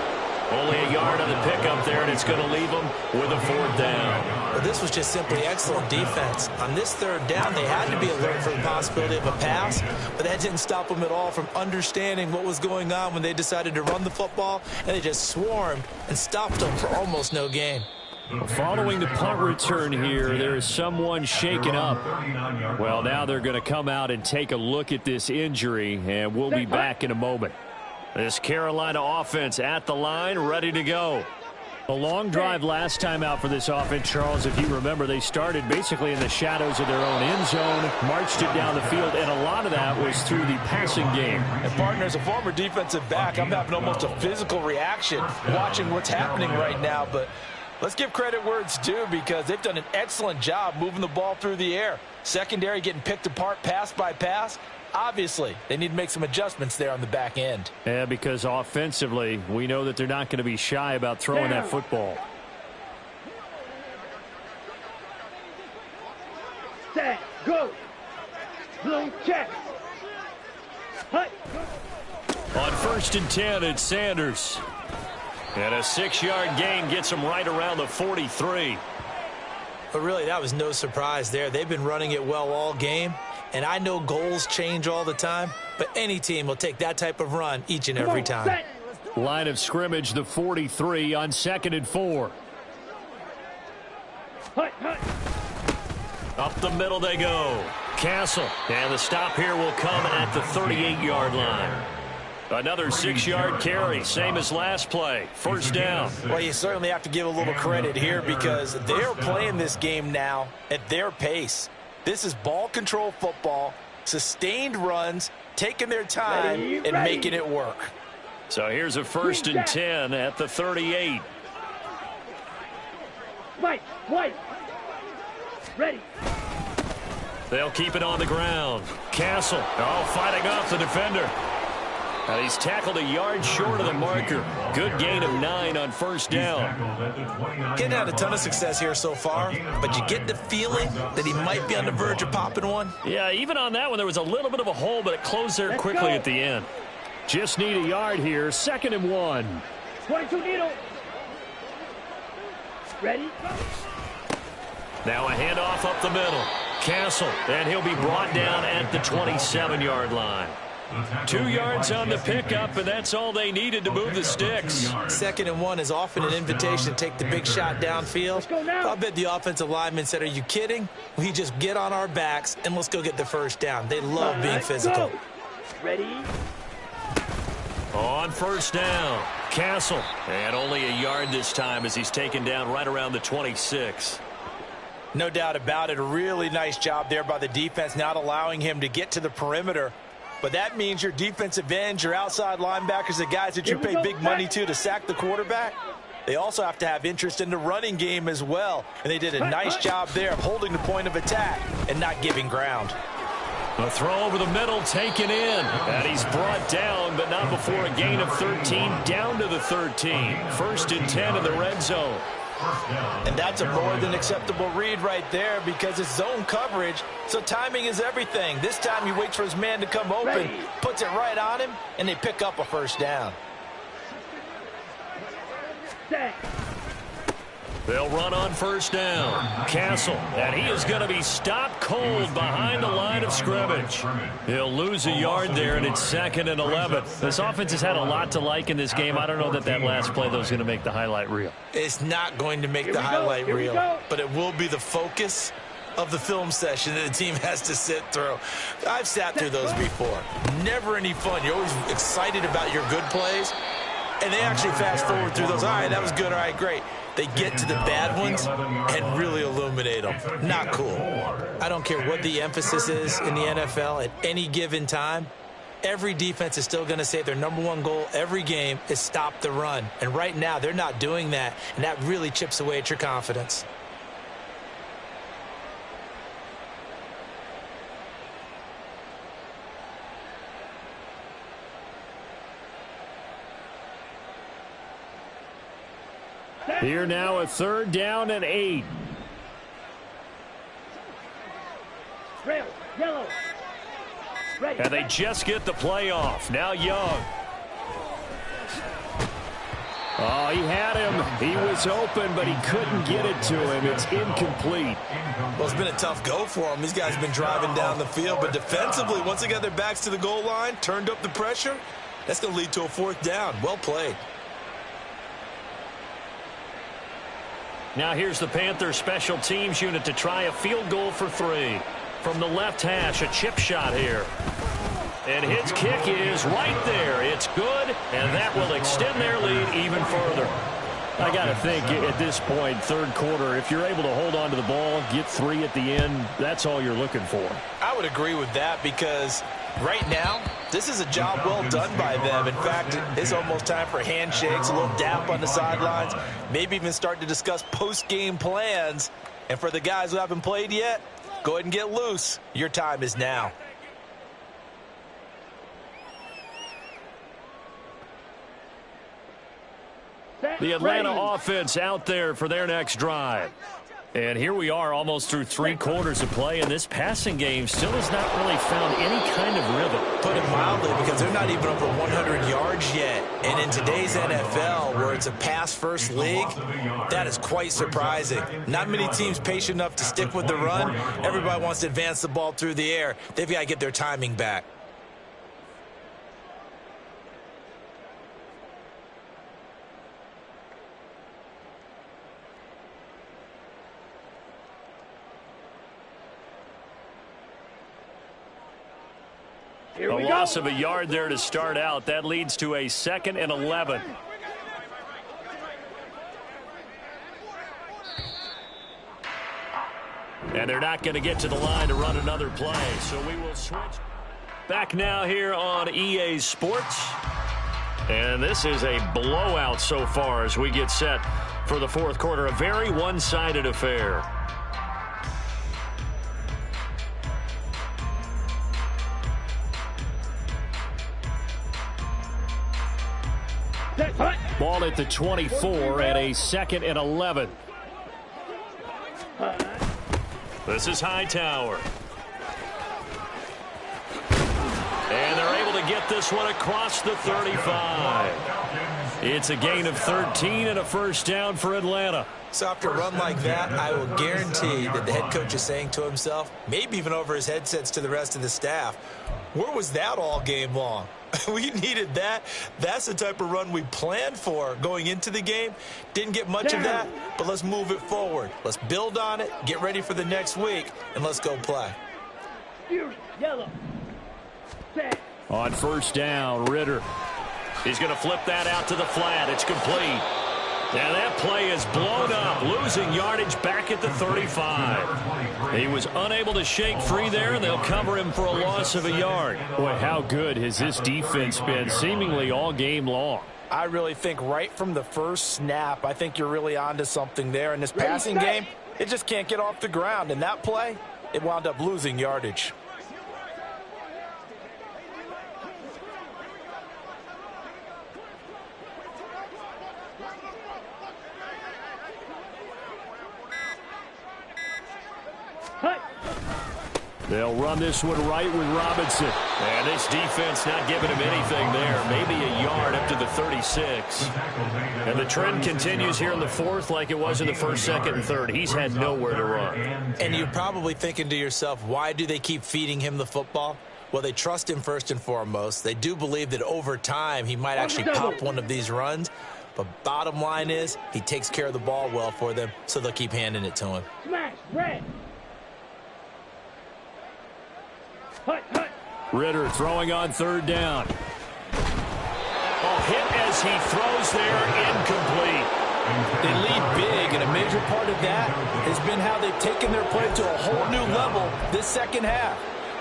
Only a yard on the pickup there, and it's going to leave him with a 4th down. Well, this was just simply excellent defense. On this 3rd down, they had to be alert for the possibility of a pass, but that didn't stop them at all from understanding what was going on when they decided to run the football, and they just swarmed and stopped them for almost no gain. Following the punt return here, there is someone shaken up. Well, now they're going to come out and take a look at this injury, and we'll be back in a moment. This Carolina offense at the line, ready to go. A long drive last time out for this offense, Charles. If you remember, they started basically in the shadows of their own end zone, marched it down the field, and a lot of that was through the passing game. And partner, as a former defensive back, I'm having almost a physical reaction watching what's happening right now. But let's give credit where it's due, because they've done an excellent job moving the ball through the air. Secondary getting picked apart pass by pass. Obviously, they need to make some adjustments there on the back end. Yeah, because offensively, we know that they're not going to be shy about throwing that football. Set, go. Blow check. Hut. On 1st and 10, it's Sanders. And a 6-yard gain gets him right around the 43. But really, that was no surprise there. They've been running it well all game. And I know goals change all the time, but any team will take that type of run each and every time. Line of scrimmage, the 43 on 2nd and 4. Up the middle they go. Castle. And the stop here will come at the 38-yard line. Another 6-yard carry, same as last play. 1st down. Well, you certainly have to give a little credit here, because they're playing this game now at their pace. This is ball control football, sustained runs, taking their time and making it work. So here's a 1st and 10 at the 38. White. Ready. They'll keep it on the ground. Castle, fighting off the defender. And he's tackled a yard short of the marker. Good gain of 9 on 1st down. Getting had a ton of success here so far, but you get the feeling that he might be on the verge of popping one. Yeah, even on that one, there was a little bit of a hole, but it closed there quickly at the end. Just need a yard here. 2nd and 1. 22 needle. Ready. Now a handoff up the middle. Castle, and he'll be brought down at the 27-yard line. 2 yards on the pickup, and that's all they needed to move the sticks. 2nd and 1 is often an invitation to take the big shot downfield. I bet the offensive lineman said, "Are you kidding? We just get on our backs and let's go get the 1st down." They love being physical. Ready. On 1st down, Castle, and only a yard this time as he's taken down right around the 26. No doubt about it. A really nice job there by the defense, not allowing him to get to the perimeter. But that means your defensive ends, your outside linebackers, the guys that you pay big money to sack the quarterback, they also have to have interest in the running game as well. And they did a nice job there of holding the point of attack and not giving ground. A throw over the middle taken in. And he's brought down, but not before a gain of 13, down to the 13. 1st and 10 in the red zone. And that's a more than acceptable read right there, because it's zone coverage, so timing is everything. This time he waits for his man to come open, puts it right on him, and they pick up a 1st down. They'll run on 1st down. Castle, and he is going to be stopped cold behind the line of scrimmage. He'll lose a yard there, and it's 2nd and 11. This offense has had a lot to like in this game. I don't know that last play, though, is going to make the highlight reel. It's not going to make the highlight reel, but it will be the focus of the film session that the team has to sit through. I've sat through those before. Never any fun. You're always excited about your good plays, and they actually fast forward through those. All right, that was good. All right, great. They get to the bad ones and really illuminate them. Not cool. I don't care what the emphasis is in the NFL at any given time. Every defense is still going to say their #1 goal every game is stop the run. And right now, they're not doing that, and that really chips away at your confidence. Here now a 3rd down and 8. Trail, yellow. Ready. And they just get the play off. Now Young. Oh, he had him. He was open, but he couldn't get it to him. It's incomplete. Well, it's been a tough go for them. These guys have been driving down the field, but defensively, once they got their backs to the goal line, turned up the pressure, that's going to lead to a 4th down. Well played. Now here's the Panthers special teams unit to try a field goal for 3. From the left hash, a chip shot here. And his kick is right there. It's good, and that will extend their lead even further. I got to think at this point, third quarter, if you're able to hold on to the ball, get 3 at the end, that's all you're looking for. I would agree with that because right now, this is a job well done by them. In fact, it's almost time for handshakes, a little dap on the sidelines, maybe even start to discuss post-game plans. And for the guys who haven't played yet, go ahead and get loose. Your time is now. The Atlanta offense out there for their next drive. And here we are almost through 3 quarters of play, and this passing game still has not really found any kind of rhythm. Put it mildly, because they're not even over 100 yards yet. And in today's NFL, where it's a pass-first league, that is quite surprising. Not many teams patient enough to stick with the run. Everybody wants to advance the ball through the air. They've got to get their timing back. A loss of a yard there to start out. That leads to a 2nd and 11. And they're not going to get to the line to run another play, so we will switch. Back now here on EA Sports. And this is a blowout so far as we get set for the fourth quarter. A very one-sided affair. Ball at the 24 and a 2nd and 11. This is Hightower. And they're able to get this one across the 35. It's a gain of 13 and a first down for Atlanta. So after a run like that, I will guarantee that the head coach is saying to himself, maybe even over his headsets to the rest of the staff, where was that all game long? We needed that. That's the type of run we planned for going into the game. Didn't get much of that, but let's move it forward. Let's build on it, get ready for the next week, and let's go play. Yellow. On first down, Ritter. He's going to flip that out to the flat. It's complete. And that play is blown up, losing yardage back at the 35. He was unable to shake free there, and they'll cover him for a loss of a yard. Boy, how good has this defense been seemingly all game long? I really think right from the first snap, I think you're really onto something there. In this passing game, it just can't get off the ground. And that play, it wound up losing yardage. They'll run this one right with Robinson. And this defense not giving him anything there. Maybe a yard up to the 36. And the trend continues here in the fourth like it was in the first, second, and third. He's had nowhere to run. And you're probably thinking to yourself, why do they keep feeding him the football? Well, they trust him first and foremost. They do believe that over time he might actually pop one of these runs. But bottom line is he takes care of the ball well for them, so they'll keep handing it to him. Smash, red. Ritter throwing on third down. Oh, hit as he throws there, incomplete. They lead big, and a major part of that has been how they've taken their play to a whole new level this second half.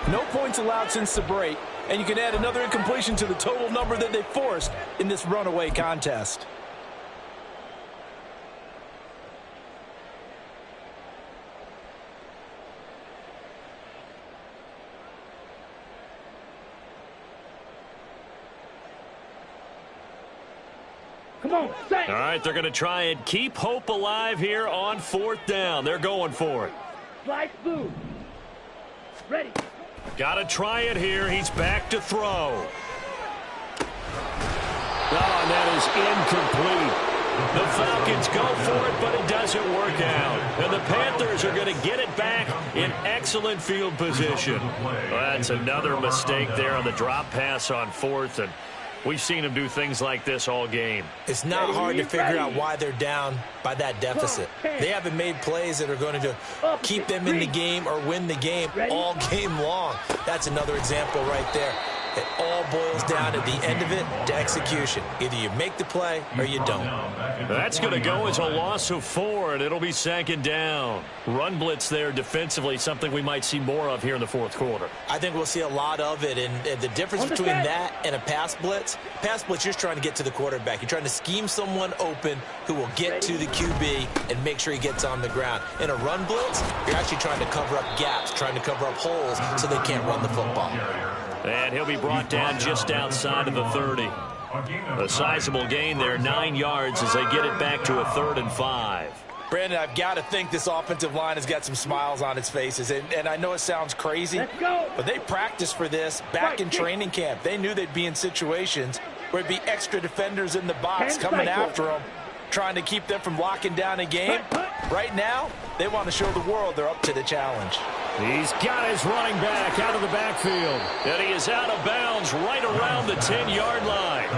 No points allowed since the break, and you can add another incompletion to the total number that they forced in this runaway contest. Come on, say. All right, they're going to try and keep hope alive here on fourth down. They're going for it. Slice blue. Ready. Got to try it here. He's back to throw. Oh, and that is incomplete. The Falcons go for it, but it doesn't work out. And the Panthers are going to get it back in excellent field position. Well, that's another mistake there on the drop pass on fourth. And We've seen them do things like this all game. It's not hard to figure out why they're down by that deficit. They haven't made plays that are going to keep them in the game or win the game all game long. That's another example right there. It all boils down at the end of it to execution. Either you make the play or you don't. That's going to go as a loss of 4, and it'll be 2nd down. Run blitz there defensively, something we might see more of here in the 4th quarter. I think we'll see a lot of it, and the difference between that and a pass blitz, you're just trying to get to the quarterback. You're trying to scheme someone open who will get to the QB and make sure he gets on the ground. In a run blitz, you're actually trying to cover up gaps, trying to cover up holes so they can't run the football. And he'll be brought down just outside of the 30. A sizable gain there, 9 yards as they get it back to a 3rd and 5. Brandon, I've got to think this offensive line has got some smiles on its faces. And I know it sounds crazy, but they practiced for this back in training camp. They knew they'd be in situations where it'd be extra defenders in the box coming after them, trying to keep them from locking down a game. Right now, they want to show the world they're up to the challenge. He's got his running back out of the backfield. And he is out of bounds right around the 10-yard line.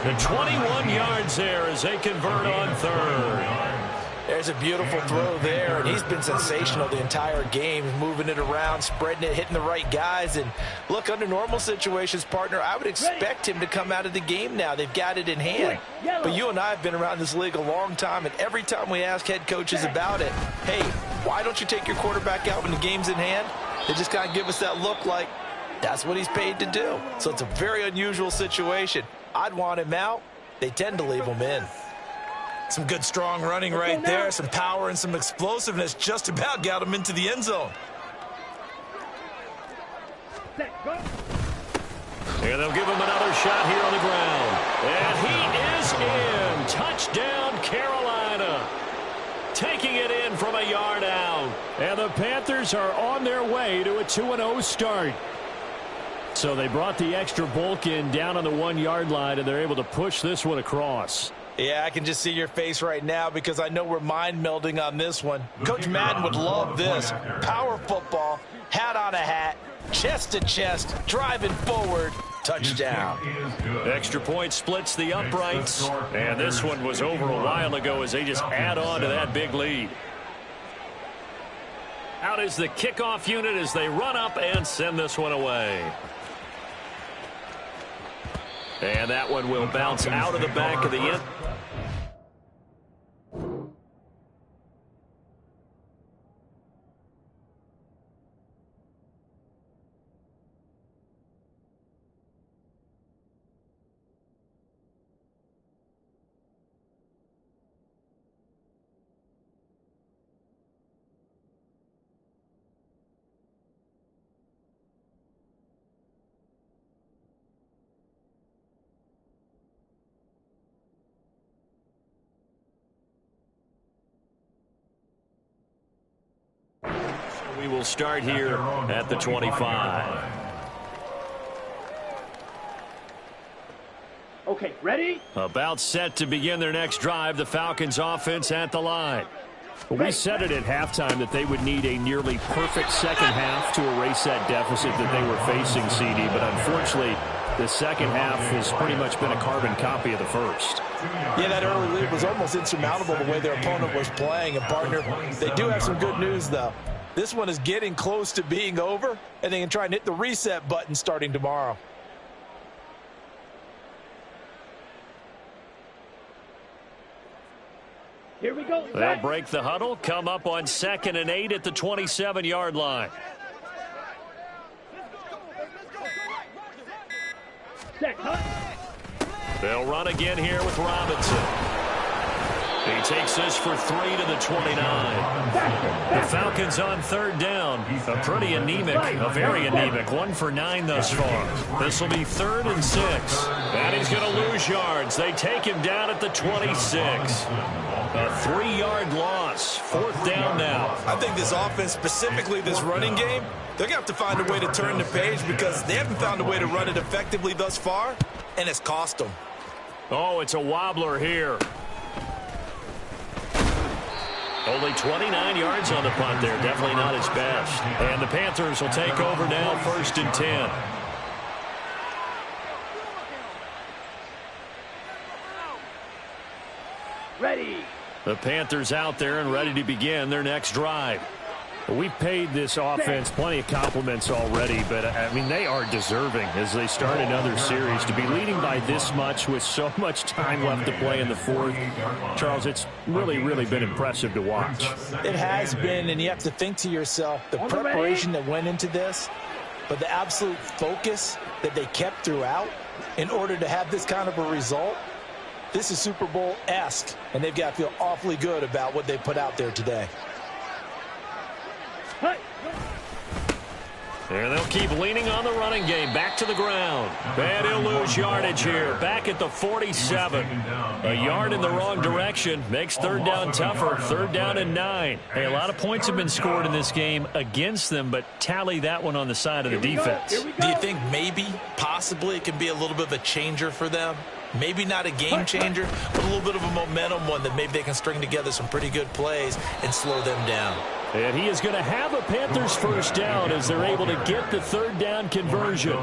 The 21 yards there as they convert on 3rd. There's a beautiful throw there, and he's been sensational the entire game, moving it around, spreading it, hitting the right guys. And look, under normal situations, partner, I would expect him to come out of the game now. They've got it in hand. But you and I have been around this league a long time, and every time we ask head coaches about it, hey, why don't you take your quarterback out when the game's in hand? They just kind of give us that look like that's what he's paid to do. So it's a very unusual situation. I'd want him out. They tend to leave him in. Some good, strong running right there. Some power and some explosiveness just about got him into the end zone. And they'll give him another shot here on the ground. And he is in. Touchdown, Carolina. Taking it in from a yard out. And the Panthers are on their way to a 2-0 start. So they brought the extra bulk in down on the 1-yard line, and they're able to push this one across. Yeah, I can just see your face right now because I know we're mind melding on this one. Coach Madden would love this. Power football, hat on a hat, chest to chest, driving forward, touchdown. Extra point splits the uprights, and this one was over a while ago as they just add on to that big lead. Out is the kickoff unit as they run up and send this one away. And that one will bounce out of the back of the end. We will start here at the 25. Okay, ready? About set to begin their next drive, the Falcons offense at the line. We said it at halftime that they would need a nearly perfect second half to erase that deficit that they were facing, CD, but unfortunately, the second half has pretty much been a carbon copy of the first. Yeah, that early lead was almost insurmountable the way their opponent was playing. And, partner, they do have some good news, though. This one is getting close to being over, and they can try and hit the reset button starting tomorrow. Here we go. They'll break the huddle, come up on 2nd and 8 at the 27-yard line. Set, huh? They'll run again here with Robinson. He takes this for 3 to the 29. The Falcons on 3rd down. A pretty anemic, a very anemic 1 for 9 thus far. This will be 3rd and 6. And he's going to lose yards. They take him down at the 26. A 3-yard loss. 4th down now. I think this offense, specifically this running game, they're going to have to find a way to turn the page because they haven't found a way to run it effectively thus far, and it's cost them. Oh, it's a wobbler here. Only 29 yards on the punt there. Definitely not his best. And the Panthers will take over now, 1st and 10. The Panthers out there and ready to begin their next drive. We've paid this offense plenty of compliments already, but, I mean, they are deserving as they start another series. To be leading by this much with so much time left to play in the fourth, Charles, it's really, really been impressive to watch. It has been, and you have to think to yourself, the preparation that went into this, but the absolute focus that they kept throughout in order to have this kind of a result. This is Super Bowl-esque, and they've got to feel awfully good about what they put out there today. And they'll keep leaning on the running game. Back to the ground. And he'll lose yardage here. Back at the 47. A yard in the wrong direction. Makes third down tougher. Third down and 9. Hey, a lot of points have been scored in this game against them, but tally that one on the side of the defense. Do you think maybe, possibly, it can be a little bit of a changer for them? Maybe not a game changer, but a little bit of a momentum one that maybe they can string together some pretty good plays and slow them down. And he is going to have a Panthers first down as they're able to get the third down conversion.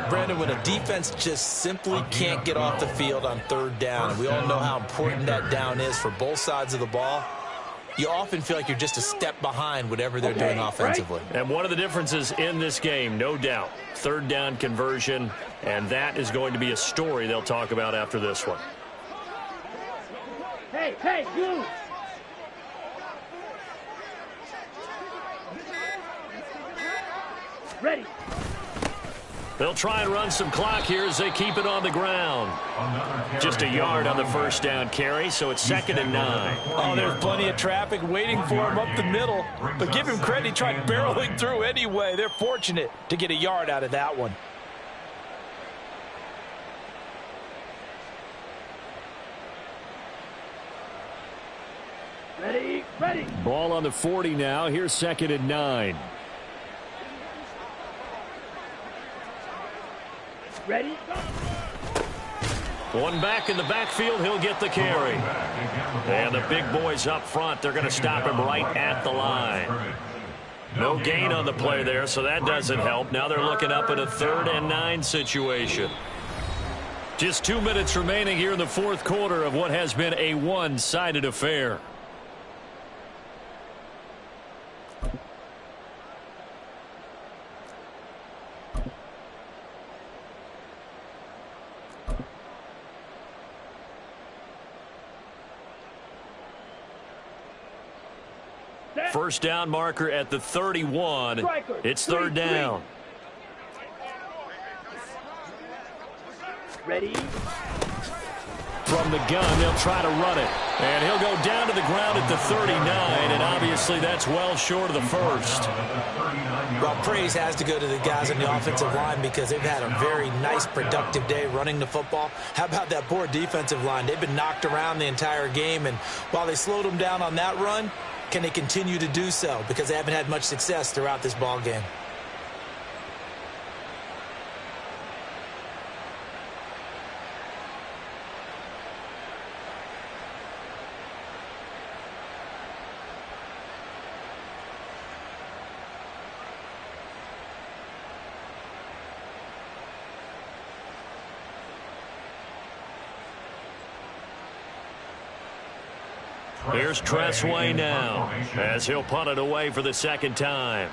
Brandon, when a defense just simply can't get off the field on third down, and we all know how important that down is for both sides of the ball, you often feel like you're just a step behind whatever they're doing offensively. And one of the differences in this game, no doubt, third down conversion, and that is going to be a story they'll talk about after this one. Hey, you! Ready. They'll try and run some clock here as they keep it on the ground. Just a yard on the first down carry, so it's 2nd and 9. Oh, there's plenty of traffic waiting for him up the middle. But give him credit, he tried barreling through anyway. They're fortunate to get a yard out of that one. Ready. Ball on the 40 now. Here's 2nd and 9. Ready. One back in the backfield. He'll get the carry. And the big boys up front, they're going to stop him right at the line. No gain on the play there, so that doesn't help. Now they're looking up at a 3rd and 9 situation. Just 2 minutes remaining here in the fourth quarter of what has been a one-sided affair. First down marker at the 31. It's third down. Ready. From the gun, they'll try to run it. And he'll go down to the ground at the 39, and obviously that's well short of the first. Well, praise has to go to the guys on the offensive line because they've had a very nice, productive day running the football. How about that poor defensive line? They've been knocked around the entire game, and while they slowed them down on that run, can they continue to do so? Because they haven't had much success throughout this ball game. Here's Tressway now as he'll punt it away for the second time.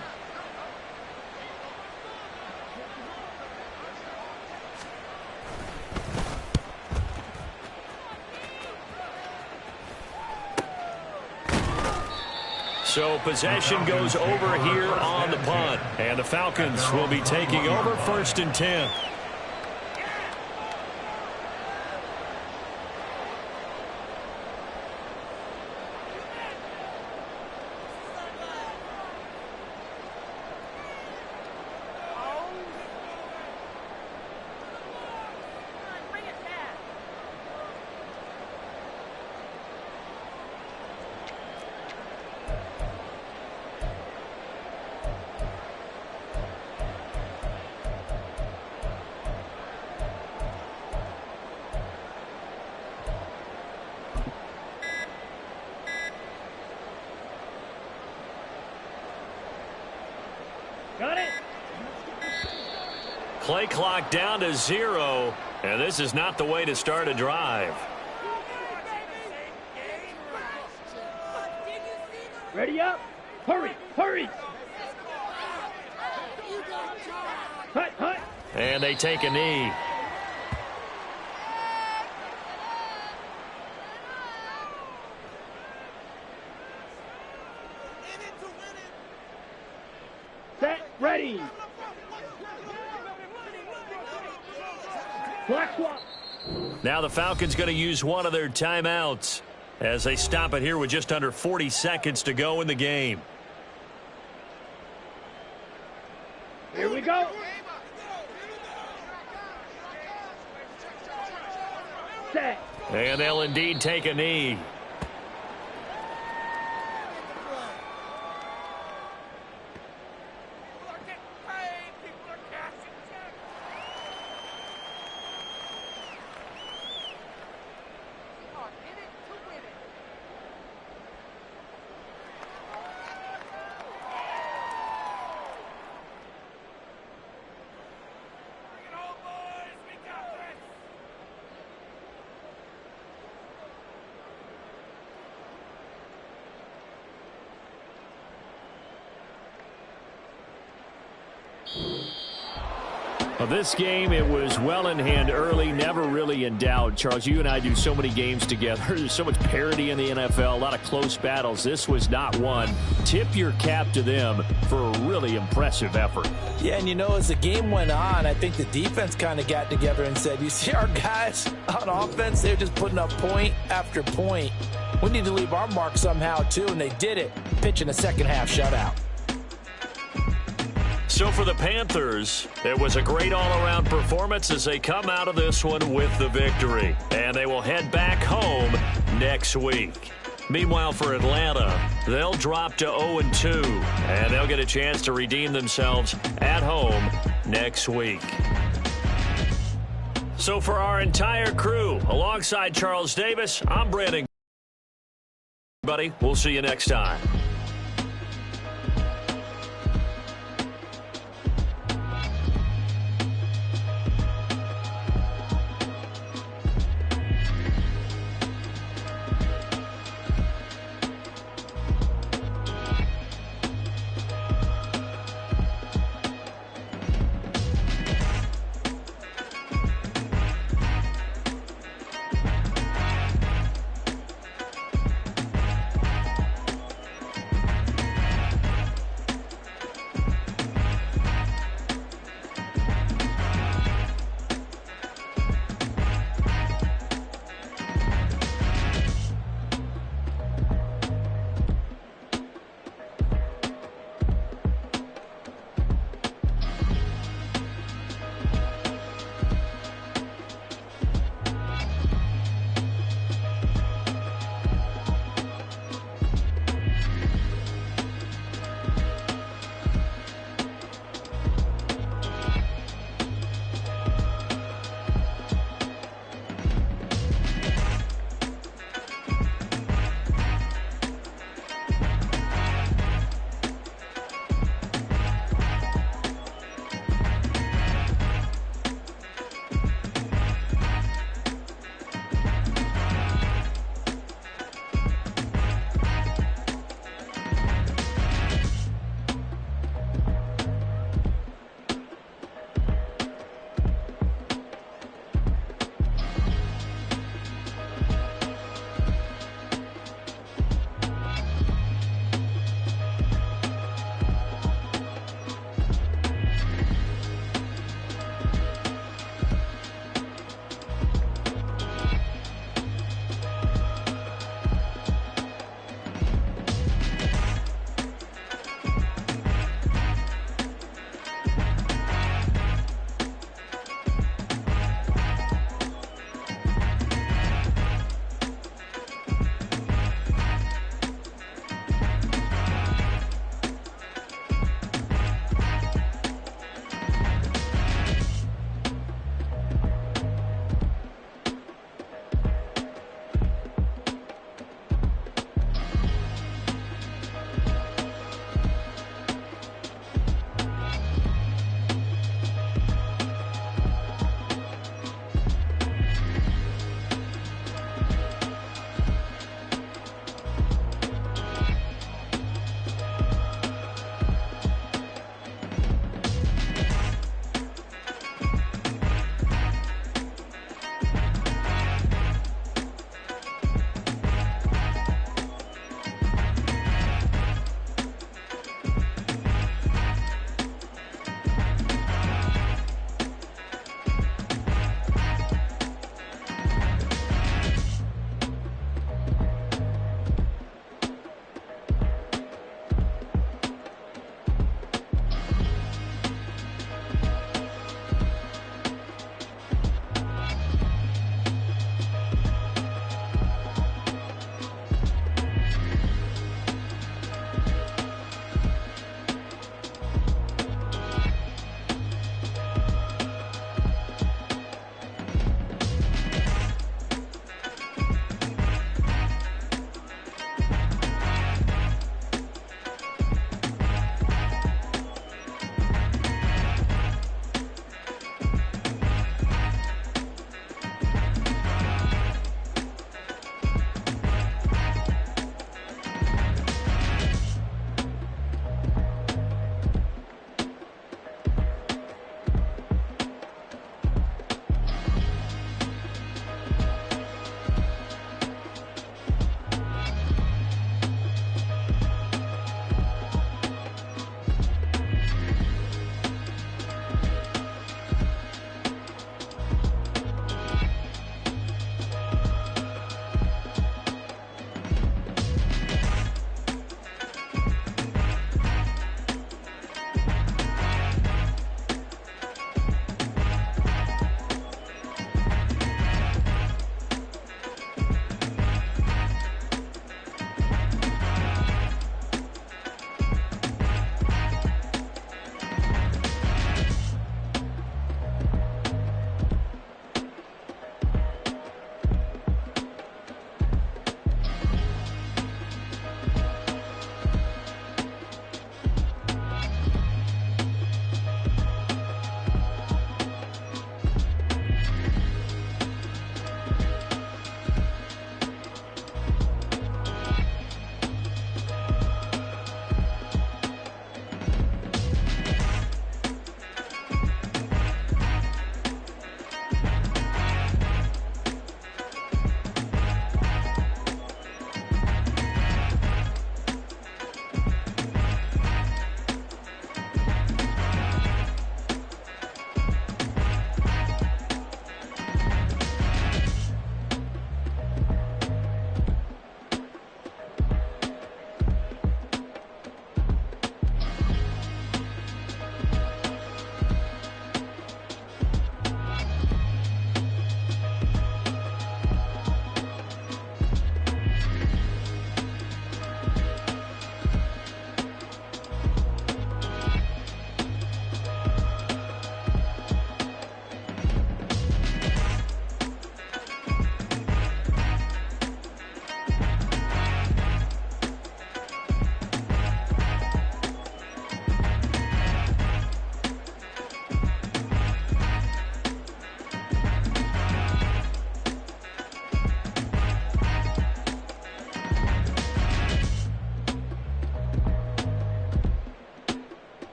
So possession goes over here on the punt. And the Falcons will be taking over 1st and 10. Got it. Play clock down to 0, and this is not the way to start a drive. Ready up. Hurry, hurry. Hut, hut. And they take a knee. Set, ready. Black swap. Now the Falcons going to use one of their timeouts as they stop it here with just under 40 seconds to go in the game. Here we go. Set. And they'll indeed take a knee. Well, this game, it was well in hand early, never really in doubt. Charles, you and I do so many games together. There's so much parity in the NFL, a lot of close battles. This was not one. Tip your cap to them for a really impressive effort. Yeah, and you know, as the game went on, I think the defense kind of got together and said, you see our guys on offense, they're just putting up point after point. We need to leave our mark somehow, too, and they did it, pitching a second-half shutout. So for the Panthers, it was a great all-around performance as they come out of this one with the victory. And they will head back home next week. Meanwhile, for Atlanta, they'll drop to 0-2, and they'll get a chance to redeem themselves at home next week. So for our entire crew, alongside Charles Davis, I'm Brandon. Buddy, we'll see you next time.